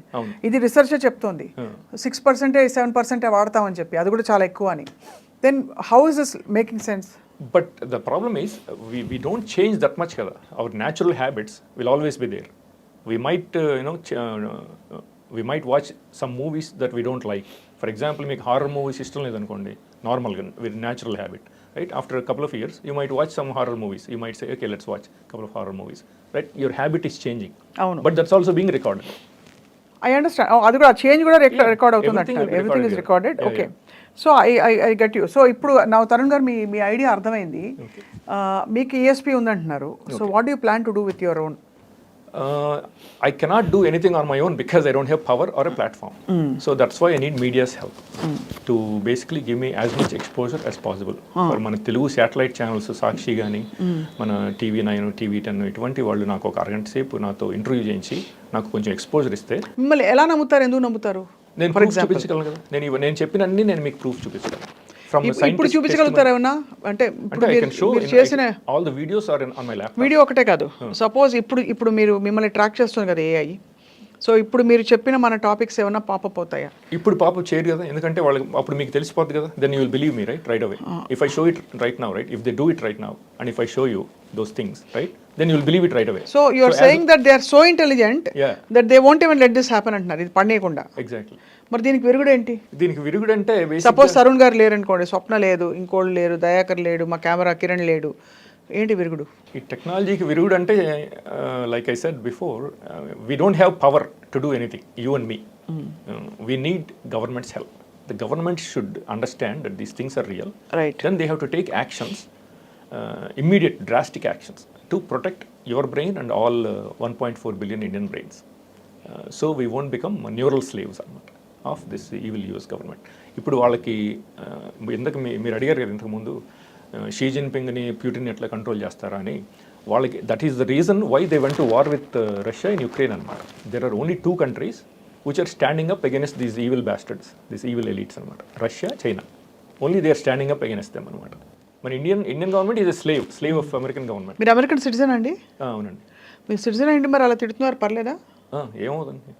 ఇది research చెప్తోంది 6% 7% వాడతామని చెప్పి, అది కూడా చాలా ఎక్కువ అని. Then how is this making sense? But the problem is we don't change that much kada. Our natural habits will always be there. We might we might watch some movies that we don't like. For example, make horror movies ishtam ledanukondi, normal very natural habit, right? After a couple of years you might watch some horror movies. You might say, okay, let's watch a couple of horror movies, right? Your habit is changing. But that's also being recorded. I understand. అది కూడా change కూడా record అవుతుంది అంటారు. Everything is recorded. Okay. So I get you. So ఇప్పుడు నా తరుణ్ గారు మీ idea అర్థమైంది. మీకు ESP ఉందంటున్నారు. So what do you plan to do with your own? I cannot do anything on my own because I don't have power or a platform. So that's why I need media's help to basically give me as much exposure as possible. For మన Telugu satellite channels సాక్షి కానీ మన TV9 TV10 ఇటువంటి వాళ్ళు నాకు ఒక అరగంట సేపు నాతో ఇంటర్వ్యూ చేయించి నాకు కొంచెం ఎక్స్పోజర్ ఇస్తే మిమ్మల్ని ఎలా నమ్ముతారు, ఎందుకు నమ్ముతారు? నేను ప్రూఫ్ చూపించగలను కదా. నేను చెప్పినన్ని నేను మీకు ప్రూఫ్ చూపిస్తాను. ఇప్పుడు చూపించగలుగుతారా ఏమన్నా? అంటే మీరు చేసిన all the videos are on my laptop. Video ఒకటే కాదు, సపోజ్ ఇప్పుడు మీరు మిమ్మల్ని ట్రాక్ చేస్తుంది కదా AI, సో ఇప్పుడు మీరు చెప్పిన మన టాపిక్స్ ఏమైనా పాపప్ అవుతాయా? ఇప్పుడు పాపప్ చేయరు కదా, ఎందుకంటే వాళ్ళకి అప్పుడు మీకు తెలిసిపోద్ది కదా. Then you will believe me right away. If I show it right now, right, if they do it right now and if I show you those things, right, then you will believe it right away. So you are saying that they are so intelligent that they won't even let this happen అంటున్నారు, ఇది పడనేయకుండా. Exactly. మరి దీనికి విరుగుడు ఏంటి? దీనికి విరుగుడు అంటే suppose Tarun గారు లేరు అనుకోండి, స్వప్న లేదు, ఇంకోళ్ళు లేరు, దయాకర్ లేడు, మా కెమెరా కిరణ్ లేడు, ఏంటి విరుగుడు? ఈ టెక్నాలజీకి విరుగుడు అంటే like I said before, we don't have power to do anything, you and me. We need governments help. The government should understand that these things are real. Right. Then they have to take actions, immediate drastic actions to protect your brain and all 1.4 billion Indian brains. So we won't become neural slaves of this evil US government. ఇప్పుడు వాళ్ళకి ఎందుకు మీరు అడిగారు కదా ఇంతకుముందు, Xi జిన్పింగ్ని Putin ఎట్లా control చేస్తారా అని. వాళ్ళకి that is the reason why they went to war with Russia in Ukraine అనమాట. There are only 2 countries which are standing up against these evil bastards, these evil elites అనమాట. Russia, China, only they are standing up against them అనమాట. మన Indian government is a slave of American government. మీరు American citizen అండి? అవునండి. మీరు citizen ఏంటి మరి అలా తిడుతున్నారు, పర్లేదా? ఏమవుతుంది,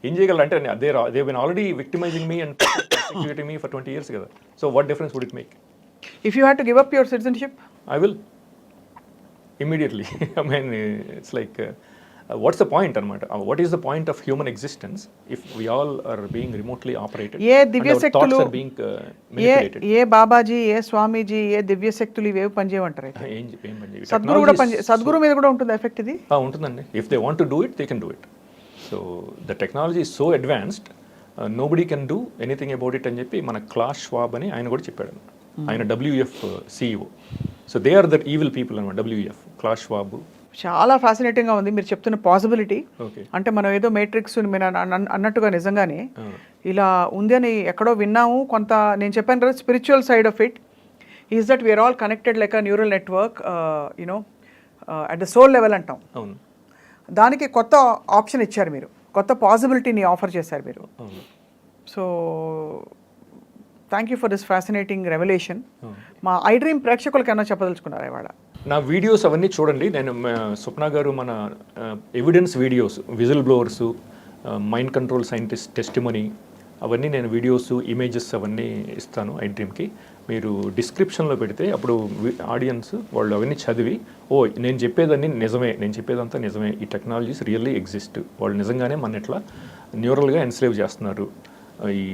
ఏం చేయగలరు అంటే they been already victimising me and persecuting me for 20 years కదా. So what difference would it make? If you had to give up your citizenship? I will immediately. I mean, it's like what's the point అనమాట? What is the point of human existence if we all are being remotely operated A and Divya our శక్తులు, thoughts are being manipulated? ఏ బాబాజీ, ఏ స్వామీజీ, ఏ దివ్య శక్తులు ఇవేవి పనిచేయమంటారు? ఏం పని చేయవు. సద్గురు కూడా సద్గురు మీద కూడా ఉంటుంది ఎఫెక్ట్ ఇది? ఉంటుందండి. If they want to do it, they can do it. So the technology is so advanced, nobody can do anything about it అని చెప్పి మన క్లాస్ షవాబ్ అని ఆయన కూడా చెప్పాడు. ఆయన WEF CEO. So they are the evil people అనమాట, WEF, Klaus Schwab. చాలా ఫ్యాసినేటింగ్గా ఉంది మీరు చెప్తున్న పాసిబిలిటీ. ఓకే. అంటే మనం ఏదో మేట్రిక్స్ మీరు అన్నట్టుగా నిజంగానే ఇలా ఉంది అని ఎక్కడో విన్నాము. కొంత నేను చెప్పాను కదా, spiritual side of it is that we are all connected like a neural network, you know at the soul level అంటాం. అవును. దానికి కొత్త ఆప్షన్ ఇచ్చారు మీరు, కొత్త పాసిబిలిటీని ఆఫర్ చేశారు మీరు. So thank you for this fascinating revolution. మా ఐ డ్రీమ్ ప్రేక్షకులకి ఏమైనా చెప్పదలుచుకున్నారా ఇవాళ? నా వీడియోస్ అవన్నీ చూడండి. నేను స్వప్న గారు మన evidence videos, whistle blowers, mind control scientist testimony, అవన్నీ నేను వీడియోస్, ఇమేజెస్ అవన్నీ ఇస్తాను ఐ డ్రీమ్కి. మీరు డిస్క్రిప్షన్లో పెడితే అప్పుడు ఆడియన్స్ వాళ్ళు అవన్నీ చదివి, ఓ నేను చెప్పేదన్నీ నిజమే, నేను చెప్పేదంతా నిజమే, ఈ టెక్నాలజీస్ రియల్లీ ఎగ్జిస్ట్, వాళ్ళు నిజంగానే మన ఇట్లా న్యూరల్గా ఎన్స్లేవ్ చేస్తున్నారు, ఈ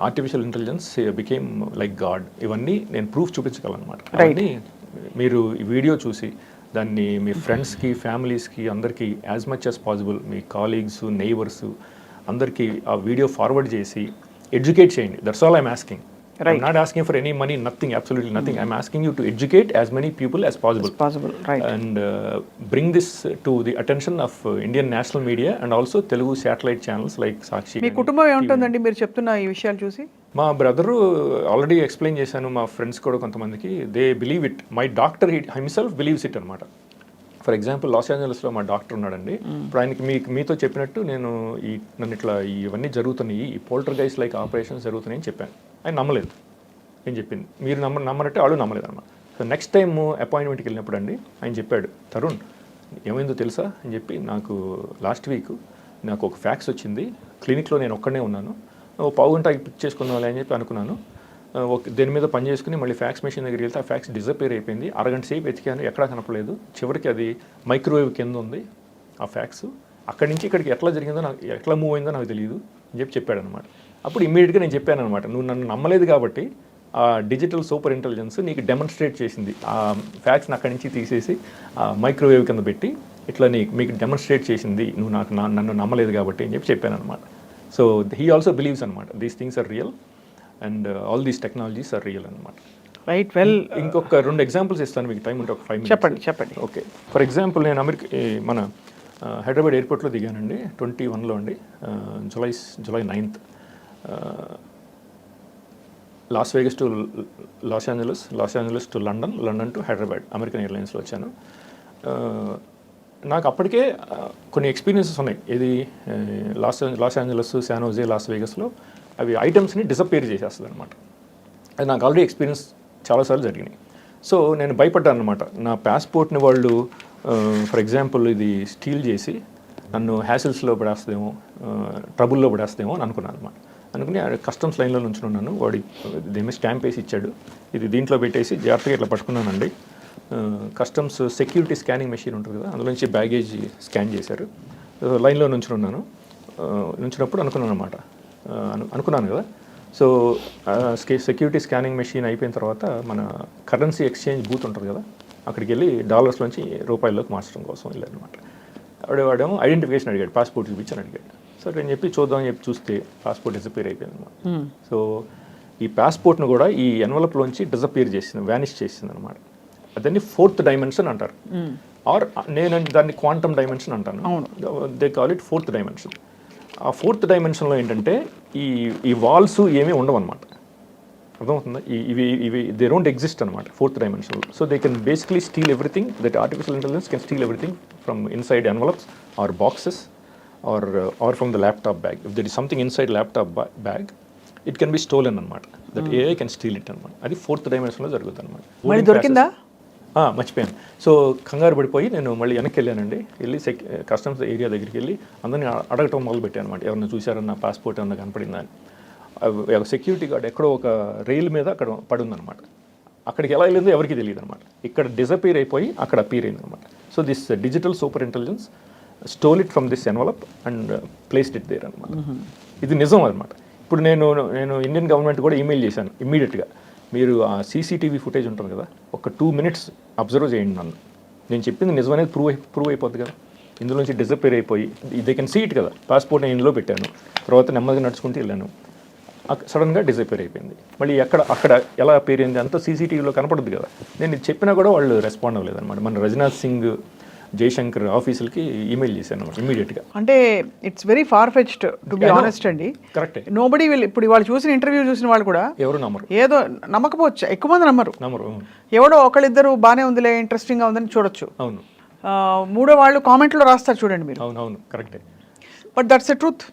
artificial intelligence became like God, ఇవన్నీ నేను ప్రూఫ్ చూపించగలనమాట. అవన్నీ మీరు ఈ వీడియో చూసి దాన్ని మీ ఫ్రెండ్స్కి, ఫ్యామిలీస్కి, అందరికీ యాజ్ మచ్ యాజ్ పాసిబుల్, మీ కాలీగ్స్, నైబర్స్ అందరికీ ఆ వీడియో ఫార్వర్డ్ చేసి ఎడ్యుకేట్ చేయండి. That's all I'm asking. I'm not asking for any money, nothing, absolutely nothing. I'm asking you to educate as many people as possible. Right. And bring this to the attention of Indian national media and also Telugu satellite channels like Sakshi. మీ కుటుంబం ఏముంటుందండి మీరు చెప్తున్న ఈ విషయాలు చూసి? మా brother already explain చేశాను, మా ఫ్రెండ్స్ కూడా కొంతమందికి, they believe it. My doctor himself believes it అనమాట. ఫర్ ఎగ్జాంపుల్ లాస్ ఏంజలస్లో మా డాక్టర్ ఉన్నాడండి. ఇప్పుడు ఆయనకి మీతో చెప్పినట్టు నేను నన్ను ఇట్లా ఇవన్నీ జరుగుతున్నాయి, ఈ పోల్టర్గైస్ట్ లైక్ ఆపరేషన్స్ జరుగుతున్నాయి అని చెప్పాను. ఆయన నమ్మలేదు నేను చెప్పింది. మీరు నమ్మనట్టే వాళ్ళు నమ్మలేదు అనమాట. సో నెక్స్ట్ టైం అపాయింట్మెంట్కి వెళ్ళినప్పుడు అండి ఆయన చెప్పాడు, తరుణ్ ఏమైందో తెలుసా అని చెప్పి, నాకు లాస్ట్ వీక్ నాకు ఒక ఫ్యాక్స్ వచ్చింది, క్లినిక్లో నేను ఒక్కడే ఉన్నాను, ఓ పావు గంట పిక్ చేసుకున్నాను అని చెప్పి అనుకున్నాను. దేని మీద పని చేసుకుని మళ్ళీ ఫ్యాక్స్ మెషిన్ దగ్గరికి వెళ్తే ఆ ఫ్యాక్స్ డిసపేర్ అయిపోయింది. అరగంట సేపు వెతికాను, ఎక్కడా కనపడలేదు. చివరికి అది మైక్రోవేవ్ కింద ఉంది ఆ ఫ్యాక్స్. అక్కడి నుంచి ఇక్కడికి ఎట్లా జరిగిందో నాకు, ఎట్లా మూవ్ అయిందో నాకు తెలియదు అని చెప్పాడు అనమాట. అప్పుడు ఇమ్మీడియట్గా నేను చెప్పాను అనమాట, నువ్వు నన్ను నమ్మలేదు కాబట్టి ఆ డిజిటల్ సూపర్ ఇంటెలిజెన్స్ నీకు డెమాన్స్ట్రేట్ చేసింది, ఆ ఫ్యాక్స్ని అక్కడి నుంచి తీసేసి ఆ మైక్రోవేవ్ కింద పెట్టి ఇట్లా మీకు డెమాన్స్ట్రేట్ చేసింది, నువ్వు నన్ను నమ్మలేదు కాబట్టి అని చెప్పాను అనమాట. సో హీ ఆల్సో బిలీవ్స్ అనమాట, these things are real and all these technologies are real అనమాట. రైట్. వెల్, ఇంకొక 2 ఎగ్జాంపుల్స్ ఇస్తాను మీకు, టైం ఉంటే ఒక 5 minutes. చెప్పండి. ఓకే. ఫర్ ఎగ్జాంపుల్ నేను మన హైదరాబాద్ ఎయిర్పోర్ట్లో దిగానండి 21లో అండి, July 9th. Las Vegas to Los Angeles to London to Hyderabad American ఎయిర్లైన్స్లో వచ్చాను. నాకు అప్పటికే కొన్ని ఎక్స్పీరియన్సెస్ ఉన్నాయి. ఇది Los Angeles, San Jose, Las వేగస్లో అవి ఐటమ్స్ని డిసప్పేర్ చేసేస్తుంది అనమాట. అది నాకు ఆల్రెడీ ఎక్స్పీరియన్స్ చాలాసార్లు జరిగినాయి. సో నేను భయపడ్డాను అనమాట. నా పాస్పోర్ట్ని వాళ్ళు ఫర్ ఎగ్జాంపుల్ ఇది స్టీల్ చేసి నన్ను హ్యాసిల్స్లో పడేస్తుందేమో, ట్రబుల్లో పడేస్తుందేమో అని అనుకున్నాను అనమాట. అనుకుని కస్టమ్స్ లైన్లో నుంచి ఉన్నాను. వాడి దేని స్టాంప్ వేసి ఇచ్చాడు. ఇది దీంట్లో పెట్టేసి జాగ్రత్తగా ఇట్లా పట్టుకున్నానండి. కస్టమ్స్ సెక్యూరిటీ స్కానింగ్ మెషిన్ ఉంటుంది కదా, అందులో నుంచి బ్యాగేజ్ స్కాన్ చేశారు. లైన్లో నుంచున్నాను. నుంచినప్పుడు అనుకున్నాను కదా. సో సెక్యూరిటీ స్కానింగ్ మెషిన్ అయిపోయిన తర్వాత మన కరెన్సీ ఎక్స్చేంజ్ బూత్ ఉంటుంది కదా, అక్కడికి వెళ్ళి డాలర్స్లోంచి రూపాయల్లోకి మార్చడం కోసం వెళ్ళారనమాట. వాడేమో ఐడెంటిఫికేషన్ అడిగాడు, పాస్పోర్ట్ చూపించని అడిగాడు. సో నేను చెప్పి చూద్దామని చెప్పి చూస్తే పాస్పోర్ట్ డిసపేర్ అయిపోయింది అనమాట. సో ఈ పాస్పోర్ట్ను కూడా ఈ ఎన్వలప్లోంచి డిసపేర్ చేసింది, వ్యానిష్ చేసింది అనమాట. దాన్ని 4th డైమెన్షన్ అంటారు, ఆర్ నేను దాన్ని క్వాంటమ్ డైమెన్షన్ అంటాను. They call it 4th dimension. ఆ 4th డైమెన్షన్లో ఏంటంటే ఈ వాల్స్ ఏమీ ఉండవు అనమాట. అర్థమవుతుందా? ఇవి దే డోంట్ ఎగ్జిస్ట్ అనమాట 4th డైమెన్షన్లో. So they can basically steal everything. That artificial intelligence can steal everything from inside envelopes or boxes or from the laptop bag. If there is something inside laptop bag, it can be stolen అనమాట. That AI can steal it అనమాట. అది 4th డైమెన్షన్లో జరుగుతుంది అనమాట. మరి దొరికిందా? మర్చిపోయాను. So కంగారు పడిపోయి నేను మళ్ళీ వెనక్కి వెళ్ళానండి. వెళ్ళి కస్టమ్స్ ఏరియా దగ్గరికి వెళ్ళి అందరినీ అడగటం మొదలుపెట్టాను అనమాట. ఎవరైనా చూసారన్న పాస్పోర్ట్ ఏమన్నా కనపడిందా అని. సెక్యూరిటీ గార్డ్ ఎక్కడో ఒక రైలు మీద అక్కడ పడుందనమాట. అక్కడికి ఎలా వెళ్ళిందో ఎవరికి తెలియదు అనమాట. ఇక్కడ డిసపీర్ అయిపోయి అక్కడ అపీర్ అయింది అనమాట. So this digital super intelligence stole it from this envelope and placed it there అనమాట. ఇది నిజం అనమాట. ఇప్పుడు నేను ఇండియన్ గవర్నమెంట్ కూడా ఈమెయిల్ చేశాను ఇమ్మీడియట్గా. మీరు ఆ సీసీటీవీ ఫుటేజ్ ఉంటుంది కదా, ఒక 2 minutes అబ్జర్వ్ చేయండి నన్ను. నేను చెప్పింది నిజం అనేది ప్రూవ్ అయిపోద్ది కదా. ఇందులో నుంచి డిసపేర్ అయిపోయి దే కెన్ సీ ఇట్ కదా. పాస్పోర్ట్ నేను ఇందులో పెట్టాను, తర్వాత నెమ్మదిగా నడుచుకుంటూ వెళ్ళాను, సడన్గా డిసపేర్ అయిపోయింది. మళ్ళీ అక్కడ ఎలా పేరు అయింది అంతా సీసీటీవీలో కనపడుద్ది కదా. నేను ఇది చెప్పినా కూడా వాళ్ళు రెస్పాండ్ అవ్వలేదు అనమాట. మన రాజ్నాథ్ సింగ్, జయశంకర్ ఆఫీసులకి ఈమెయిల్ చేశాను అనమాట ఇమీడియట్గా. అంటే it's very far fetched to be honest అండి. కరెక్టే. Nobody will. ఇప్పుడు వాళ్ళు చూసిన ఇంటర్వ్యూ చూసిన వాళ్ళు కూడా ఎవరు నమ్మరు. ఏదో నమ్మకపోవచ్చు, ఎక్కువ మంది నమ్మరు. ఎవడో ఒకళ్ళిద్దరు బాగానే ఉందిలే, ఇంట్రెస్టింగ్గా ఉందని చూడొచ్చు. అవును. మూడో వాళ్ళు కామెంట్లో రాస్తారు చూడండి మీరు. అవును కరెక్టే. But that's a truth.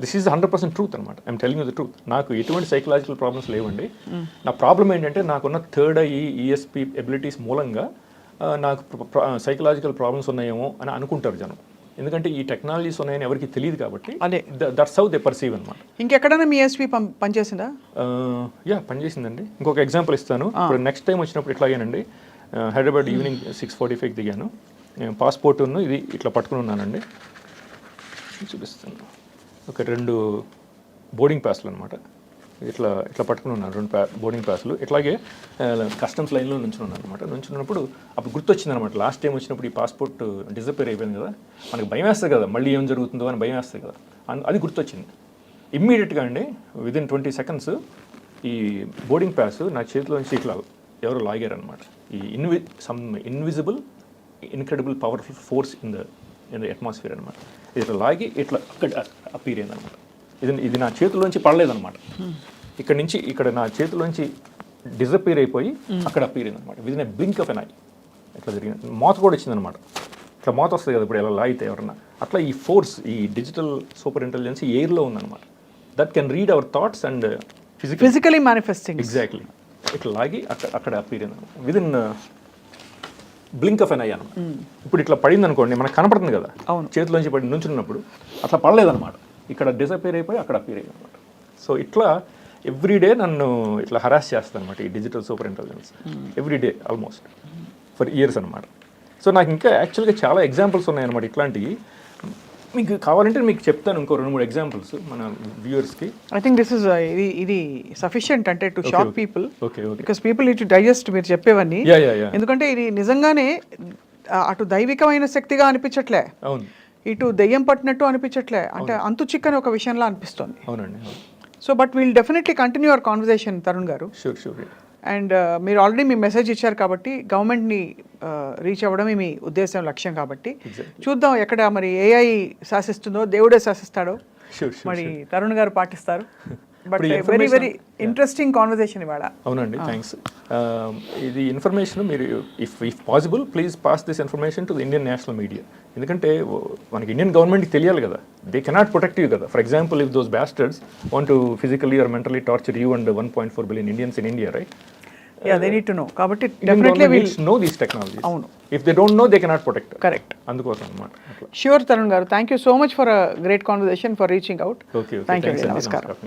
This is 100% truth అనమాట. I'm telling you the truth. నాకు ఎటువంటి సైకలాజికల్ ప్రాబ్లమ్స్ లేవండి. నా ప్రాబ్లం ఏంటంటే నాకున్న థర్డ్ ఐ ఈఎస్పీ ఎబిలిటీస్ మూలంగా నాకు సైకలాజికల్ ప్రాబ్లమ్స్ ఉన్నాయేమో అని అనుకుంటారు జనం. ఎందుకంటే ఈ టెక్నాలజీస్ ఉన్నాయని ఎవరికి తెలియదు కాబట్టి. అదే దట్స్ హౌ దే పర్సీవ్ అనమాట. ఇంకెక్కడైనా మీ ఎస్పీ పనిచేసిందా? పనిచేసిందండి. ఇంకొక ఎగ్జాంపుల్ ఇస్తాను. ఇప్పుడు నెక్స్ట్ టైం వచ్చినప్పుడు ఇట్లాగేనండి, హైదరాబాద్ ఈవినింగ్ 6:45 దిగాను. పాస్పోర్ట్ను ఇది ఇట్లా పట్టుకుని ఉన్నానండి, చూపిస్తాను. ఒక 2 బోర్డింగ్ పాస్లు అనమాట. ఇట్లా పట్టుకుని ఉన్నాను, 2 బోర్డింగ్ పాస్లు. ఇట్లాగే కస్టమ్స్ లైన్లో నుంచున్నాను అనమాట. నుంచున్నప్పుడు అప్పుడు గుర్తొచ్చింది అనమాట. లాస్ట్ టైం వచ్చినప్పుడు ఈ పాస్పోర్ట్ డిసపేర్ అయిపోయింది కదా, మనకి భయం వేస్తుంది కదా, మళ్ళీ ఏం జరుగుతుందో అని భయం వేస్తుంది కదా, అది గుర్తొచ్చింది. ఇమ్మీడియట్గా అండి విదిన్ 20 seconds ఈ బోర్డింగ్ పాస్ నా చేతిలోంచి ఇట్లా ఎవరో లాగారనమాట. ఈ some invisible incredible powerful force in the atmosphere అనమాట. ఇట్లా లాగి ఇట్లా అక్కడ అపీర్ అయింది అనమాట. ఇది నా చేతిలోంచి పడలేదన్నమాట. ఇక్కడ నా చేతిలోంచి డిసపీర్ అయిపోయి అక్కడ అపీర్ అయింది అనమాట. Within a blink of an eye ఇట్లా జరిగింది. మోత కూడా వచ్చిందనమాట. ఇట్లా మోత వస్తుంది కదా ఇప్పుడు ఎలా లాగితే ఎవరన్నా, అట్లా ఈ ఫోర్స్, ఈ డిజిటల్ సూపర్ ఇంటెలిజెన్స్ ఎయిర్లో ఉందన్నమాట. That can read our thoughts and physically manifesting. Exactly. ఇట్లా లాగి అక్కడ అపీర్ అయింది అనమాట. Within blink of an eye అనమాట. ఇప్పుడు ఇట్లా పడింది అనుకోండి, మనకు కనపడుతుంది కదా చేతిలోంచి పడి నుంచున్నప్పుడు, అట్లా పడలేదన్నమాట. ఇక్కడ డిసపేర్ అయిపోయి అక్కడ అపీర్ అయ్యింది అనమాట. సో ఇట్లా ఎవ్రీడే నన్ను ఇట్లా హరాస్ చేస్తుంది అనమాట ఈ digital super intelligence. Everyday almost for years అనమాట. సో నాకు ఇంకా యాక్చువల్గా చాలా ఎగ్జాంపుల్స్ ఉన్నాయన్నమాట ఇట్లాంటివి. మీకు కావాలంటే మీకు చెప్తాను ఇంకో 2-3 ఎగ్జాంపుల్స్ మన వ్యూవర్స్కి. ఐ థింక్ దిస్ ఇస్ ఇది సఫిషియంట్ అంటే to shock people. Okay. Because people need to digest మీరు చెప్పేవన్నీ. ఎందుకంటే ఇది నిజంగానే అటు దైవికమైన శక్తిగా అనిపించట్లే, అవును, ఇటు దెయ్యం పట్టినట్టు అనిపించట్లే, అంటే అంతు చిక్కని ఒక విషయంలా అనిపిస్తుంది. అవునండి. So but will definitely continue our conversation Tarun గారు. షూర్. అండ్ మీరు ఆల్రెడీ మీ మెసేజ్ ఇచ్చారు కాబట్టి గవర్నమెంట్ని రీచ్ అవ్వడమే మీ ఉద్దేశం, లక్ష్యం కాబట్టి చూద్దాం ఎక్కడ మరి ఏఐ శాసిస్తుందో దేవుడే శాసిస్తాడో మరి తరుణ్ గారు పాటిస్తారు. But very very interesting conversation ఇవాళ. అవునండి, థ్యాంక్స్. ఇది ఇన్ఫర్మేషన్ మీరు if possible please pass this information to the Indian national media. ఎందుకంటే మనకి ఇండియన్ గవర్నమెంట్కి తెలియాలి కదా, దే కెనాట్ ప్రొటెక్ట్ యూ కదా. For example if those bastards want to physically or mentally torture you and 1.4 billion Indians in India, right? Yeah, they need to know. కాబట్టి definitely will know these technologies. అవును, If they don't know, they cannot protect. Correct. అందుకోసం అన్నమాట. Sure Tarun గారు, thank you so much for a great conversation, for reaching out. Okay, thank you, thanks అండి, నమస్కారం. నమస్కారం.